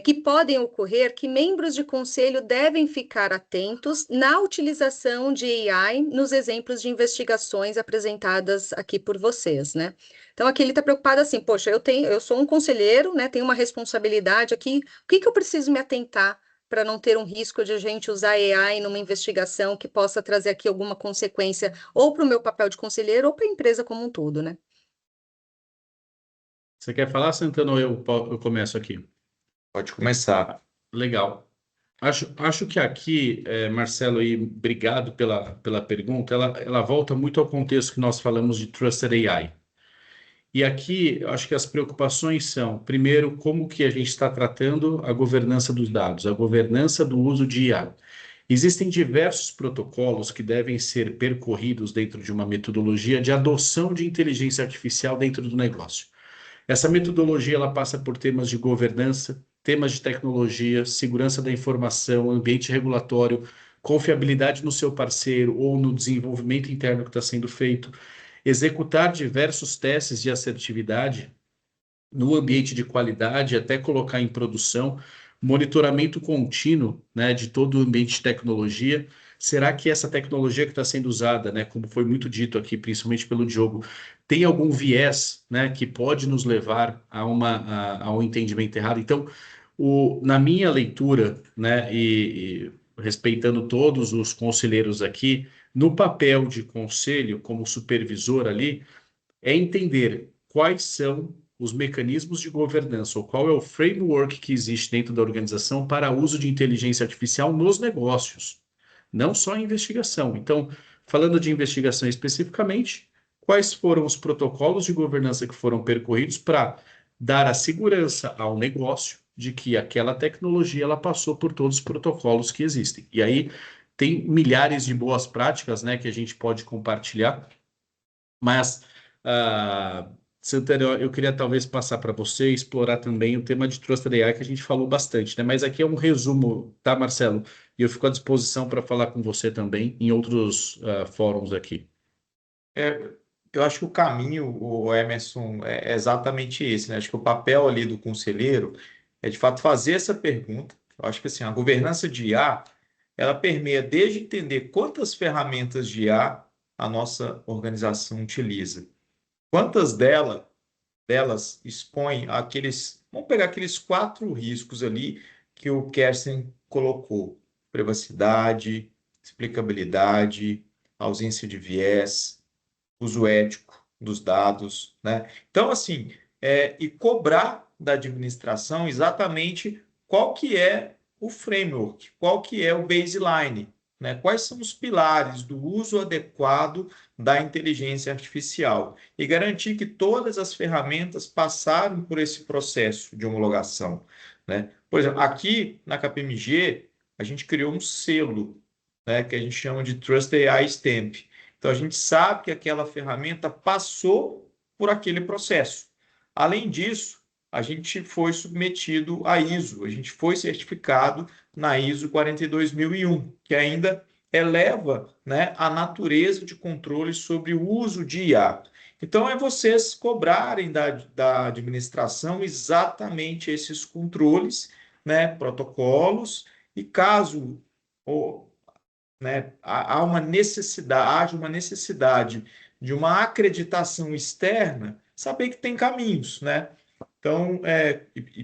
que podem ocorrer que membros de conselho devem ficar atentos na utilização de AI nos exemplos de investigações apresentadas aqui por vocês, né? Então, aqui ele está preocupado assim: poxa, eu sou um conselheiro, né? Tenho uma responsabilidade aqui, o que eu preciso me atentar para não ter um risco de a gente usar AI numa investigação que possa trazer aqui alguma consequência ou para o meu papel de conselheiro ou para a empresa como um todo, né? Você quer falar, Santana, ou eu começo aqui? Pode começar. Legal. Acho que aqui, Marcelo, e obrigado pela pergunta, ela volta muito ao contexto que nós falamos de Trusted AI. E aqui, eu acho que as preocupações são, primeiro, como que a gente está tratando a governança dos dados, a governança do uso de IA. Existem diversos protocolos que devem ser percorridos dentro de uma metodologia de adoção de inteligência artificial dentro do negócio. Essa metodologia ela passa por temas de governança, temas de tecnologia, segurança da informação, ambiente regulatório, confiabilidade no seu parceiro ou no desenvolvimento interno que está sendo feito, executar diversos testes de assertividade no ambiente de qualidade, até colocar em produção, monitoramento contínuo, né, de todo o ambiente de tecnologia. Será que essa tecnologia que está sendo usada, né, como foi muito dito aqui, principalmente pelo Diogo, tem algum viés, né, que pode nos levar a um entendimento errado? Então, na minha leitura, né, e respeitando todos os conselheiros aqui, no papel de conselho, como supervisor ali, é entender quais são os mecanismos de governança, ou qual é o framework que existe dentro da organização para uso de inteligência artificial nos negócios, não só em investigação. Então, falando de investigação especificamente, quais foram os protocolos de governança que foram percorridos para dar a segurança ao negócio de que aquela tecnologia ela passou por todos os protocolos que existem. E aí tem milhares de boas práticas, né, que a gente pode compartilhar, mas Santana, eu queria talvez passar para você e explorar também o tema de Trusted AI que a gente falou bastante, né? Mas aqui é um resumo, tá, Marcelo? E eu fico à disposição para falar com você também em outros fóruns aqui. Eu acho que o caminho, o Emerson, é exatamente esse, né? Acho que o papel ali do conselheiro é, de fato, fazer essa pergunta. Eu acho que assim, a governança de IA, ela permeia desde entender quantas ferramentas de IA a nossa organização utiliza. Quantas delas expõem aqueles... Vamos pegar aqueles 4 riscos ali que o Kerstin colocou. Privacidade, explicabilidade, ausência de viés, uso ético dos dados, né? Então, assim, e cobrar da administração exatamente qual que é o framework, qual que é o baseline, né? Quais são os pilares do uso adequado da inteligência artificial e garantir que todas as ferramentas passaram por esse processo de homologação, né? Por exemplo, aqui na KPMG, a gente criou um selo, né, que a gente chama de Trusted AI Stamp. Então, a gente sabe que aquela ferramenta passou por aquele processo. Além disso, a gente foi submetido à ISO, a gente foi certificado na ISO 42001, que ainda eleva, né, a natureza de controle sobre o uso de IA. Então, é vocês cobrarem da administração exatamente esses controles, né, protocolos, e caso né, haja uma necessidade de uma acreditação externa, saber que tem caminhos, né? Então,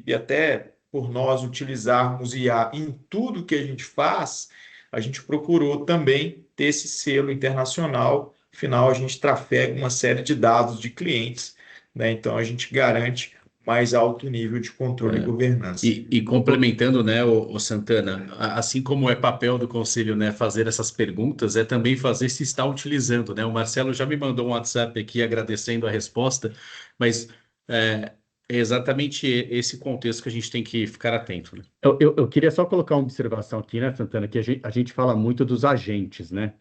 e até por nós utilizarmos IA em tudo que a gente faz, a gente procurou também ter esse selo internacional. Afinal, a gente trafega uma série de dados de clientes, né? Então, a gente garante mais alto nível de controle e governança. E complementando, né, o Santana, assim como é papel do conselho, né, fazer essas perguntas, é também fazer se está utilizando, né? O Marcelo já me mandou um WhatsApp aqui agradecendo a resposta, mas é exatamente esse contexto que a gente tem que ficar atento, né? Eu queria só colocar uma observação aqui, né, Santana, que a gente fala muito dos agentes, né?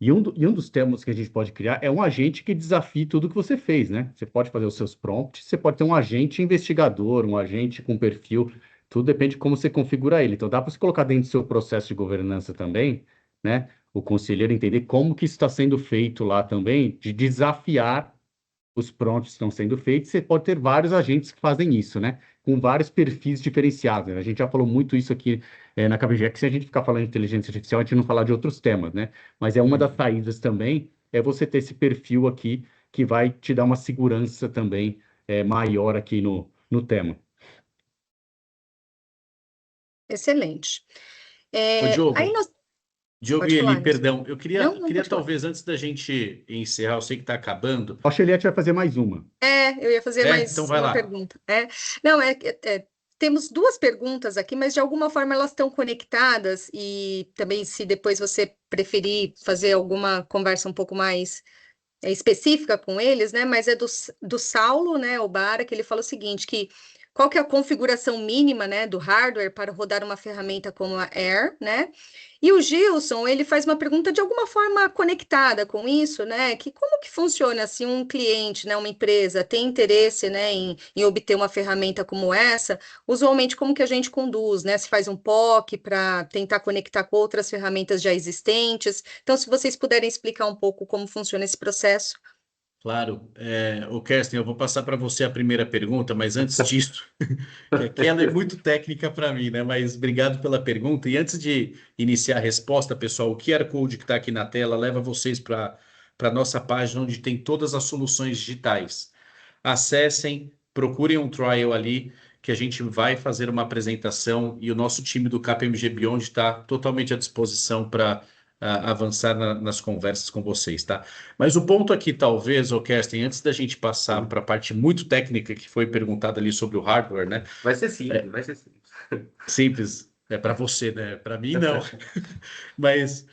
E um dos termos que a gente pode criar é um agente que desafie tudo que você fez, né? Você pode fazer os seus prompts, você pode ter um agente investigador, um agente com perfil, tudo depende de como você configura ele. Então, dá para você colocar dentro do seu processo de governança também, né? O conselheiro entender como que isso está sendo feito lá também, de desafiar os prompts que estão sendo feitos. Você pode ter vários agentes que fazem isso, né? Com vários perfis diferenciados, né? A gente já falou muito isso aqui na KPMG, que se a gente ficar falando de inteligência artificial, a gente não falar de outros temas, né? Mas é uma das saídas também, é você ter esse perfil aqui que vai te dar uma segurança também maior aqui no tema. Excelente. Ô, Diogo, Aí nós... Diogo Pode e Eli, falar, Nilson. perdão, eu Não, não queria pode falar. talvez, antes da gente encerrar, eu sei que está acabando. Acho que a Eliette vai fazer mais uma. Eu ia fazer Então mais vai uma lá. pergunta. Não, temos duas perguntas aqui, mas de alguma forma elas estão conectadas e também se depois você preferir fazer alguma conversa um pouco mais específica com eles, né? Mas é do Saulo, né? O Bara, que ele fala o seguinte, que qual que é a configuração mínima, né, do hardware para rodar uma ferramenta como a Air, né? E o Gilson, ele faz uma pergunta de alguma forma conectada com isso, né? Que como que funciona se um cliente, né, uma empresa tem interesse, né, em obter uma ferramenta como essa, usualmente como que a gente conduz, né? Se faz um POC para tentar conectar com outras ferramentas já existentes. Então, se vocês puderem explicar um pouco como funciona esse processo. Claro, o Kerstin, eu vou passar para você a primeira pergunta, mas antes disso, que aquela é muito técnica para mim, né? Mas obrigado pela pergunta. E antes de iniciar a resposta, pessoal, o QR Code que está aqui na tela leva vocês para a nossa página onde tem todas as soluções digitais. Acessem, procurem um trial ali, que a gente vai fazer uma apresentação e o nosso time do KPMG Beyond está totalmente à disposição para avançar nas conversas com vocês, tá? Mas o ponto aqui, talvez, Kerstin, antes da gente passar para a parte muito técnica que foi perguntada ali sobre o hardware, né? Vai ser simples, vai ser simples. Simples, é para você, né? Para mim, não. Mas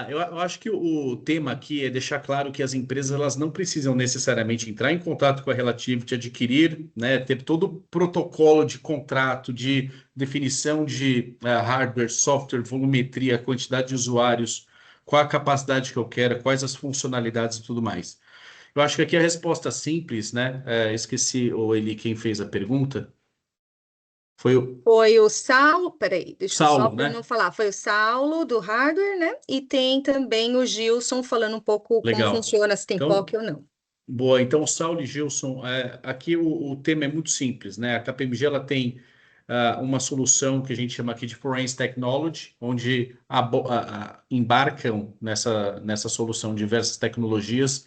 eu acho que o tema aqui é deixar claro que as empresas elas não precisam necessariamente entrar em contato com a Relativity, adquirir, né, ter todo o protocolo de contrato, de definição de hardware, software, volumetria, quantidade de usuários, qual a capacidade que eu quero, quais as funcionalidades e tudo mais. Eu acho que aqui a resposta simples, né? Esqueci, ou ele quem fez a pergunta. Foi o Saulo, peraí, deixa eu só Saulo, para né? não falar. Foi o Saulo do hardware, né? E tem também o Gilson falando um pouco como Legal. funciona, se tem Então, POC ou não. boa, então, Saulo e Gilson, aqui o tema é muito simples, né? A KPMG ela tem uma solução que a gente chama aqui de Forensic Technology, onde embarcam nessa solução diversas tecnologias,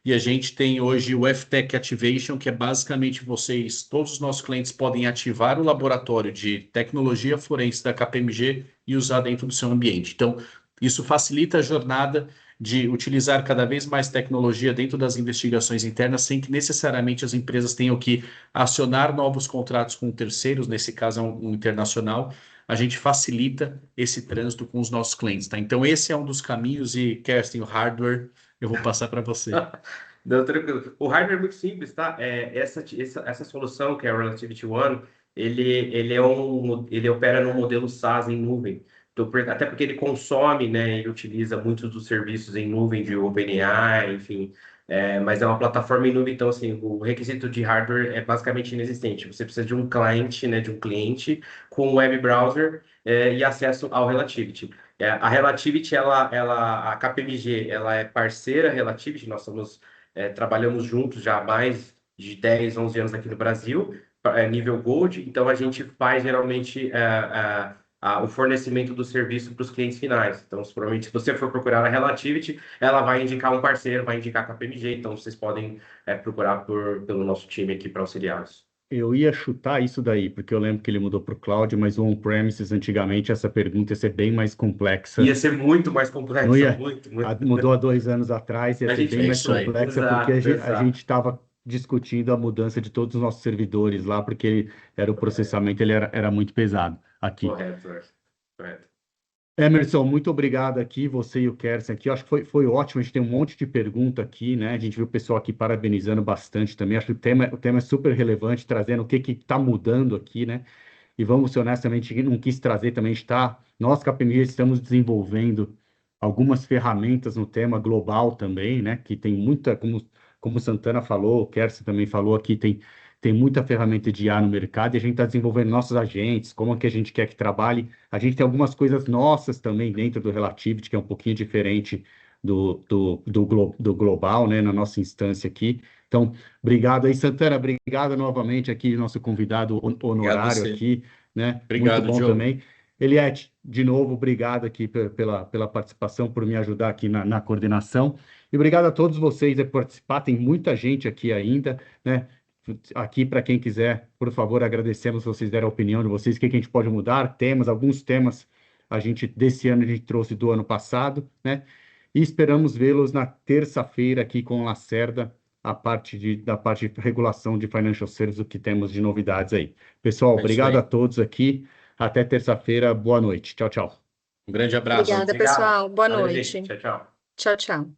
e a gente tem hoje o FTech Activation, que é basicamente todos os nossos clientes podem ativar o laboratório de tecnologia forense da KPMG e usar dentro do seu ambiente. Então, isso facilita a jornada de utilizar cada vez mais tecnologia dentro das investigações internas, sem que necessariamente as empresas tenham que acionar novos contratos com terceiros, nesse caso é um internacional. A gente facilita esse trânsito com os nossos clientes, tá? Então, esse é um dos caminhos e, Kerstin, o hardware, eu vou passar para você. Não, tranquilo. O hardware é muito simples, tá? Essa solução, que é o Relativity One, ele opera no modelo SaaS em nuvem. Então, até porque ele consome, né? Ele utiliza muitos dos serviços em nuvem de OpenAI, enfim. Mas é uma plataforma em nuvem, então assim, o requisito de hardware é basicamente inexistente. Você precisa de um cliente, né, de um cliente com web browser e acesso ao Relativity. A Relativity, a KPMG, ela é parceira Relativity, nós trabalhamos juntos já há mais de 10, 11 anos aqui no Brasil, nível Gold, então a gente faz geralmente o fornecimento do serviço para os clientes finais. Então, provavelmente, se você for procurar a Relativity, ela vai indicar um parceiro, vai indicar a KPMG, então vocês podem procurar pelo nosso time aqui para auxiliá-los. Eu ia chutar isso daí, porque eu lembro que ele mudou para o cloud, mas o on-premises, antigamente, essa pergunta ia ser bem mais complexa. Ia ser muito mais complexa, Não ia, muito. mudou há 2 anos atrás, ia A ser gente bem mais isso aí. complexa, Exato, porque a exato. gente estava discutindo a mudança de todos os nossos servidores lá, porque o processamento ele era muito pesado aqui. Correto. Emerson, muito obrigado aqui, você e o Kersen aqui. Acho que foi ótimo, a gente tem um monte de pergunta aqui, né? A gente viu o pessoal aqui parabenizando bastante também. Acho que o tema é super relevante, trazendo o que está mudando aqui, né? E vamos ser honestos também, a gente não quis trazer também, nós, KPMG, estamos desenvolvendo algumas ferramentas no tema global também, né? Que tem muita, como o Santana falou, o Kersen também falou aqui, tem muita ferramenta de IA no mercado e a gente está desenvolvendo nossos agentes, como é que a gente quer que trabalhe. A gente tem algumas coisas nossas também dentro do Relativity, que é um pouquinho diferente do global, né, na nossa instância aqui. Então, obrigado aí, Santana, obrigado novamente aqui, nosso convidado honorário aqui, né? Obrigado, Muito bom Diogo. também. Eliette, de novo, obrigado aqui pela participação, por me ajudar aqui na coordenação. E obrigado a todos vocês por participar, tem muita gente aqui ainda, né? Aqui, para quem quiser, por favor, agradecemos se vocês deram a opinião de vocês, o que a gente pode mudar, alguns temas desse ano a gente trouxe do ano passado, né? E esperamos vê-los na terça-feira aqui com o Lacerda, da parte de regulação de financial services, o que temos de novidades aí. Pessoal, obrigado a todos aqui, até terça-feira, boa noite. Tchau, tchau. Um grande abraço. Obrigada, Obrigado. pessoal. Boa Valeu, noite. gente. Tchau. Tchau, tchau.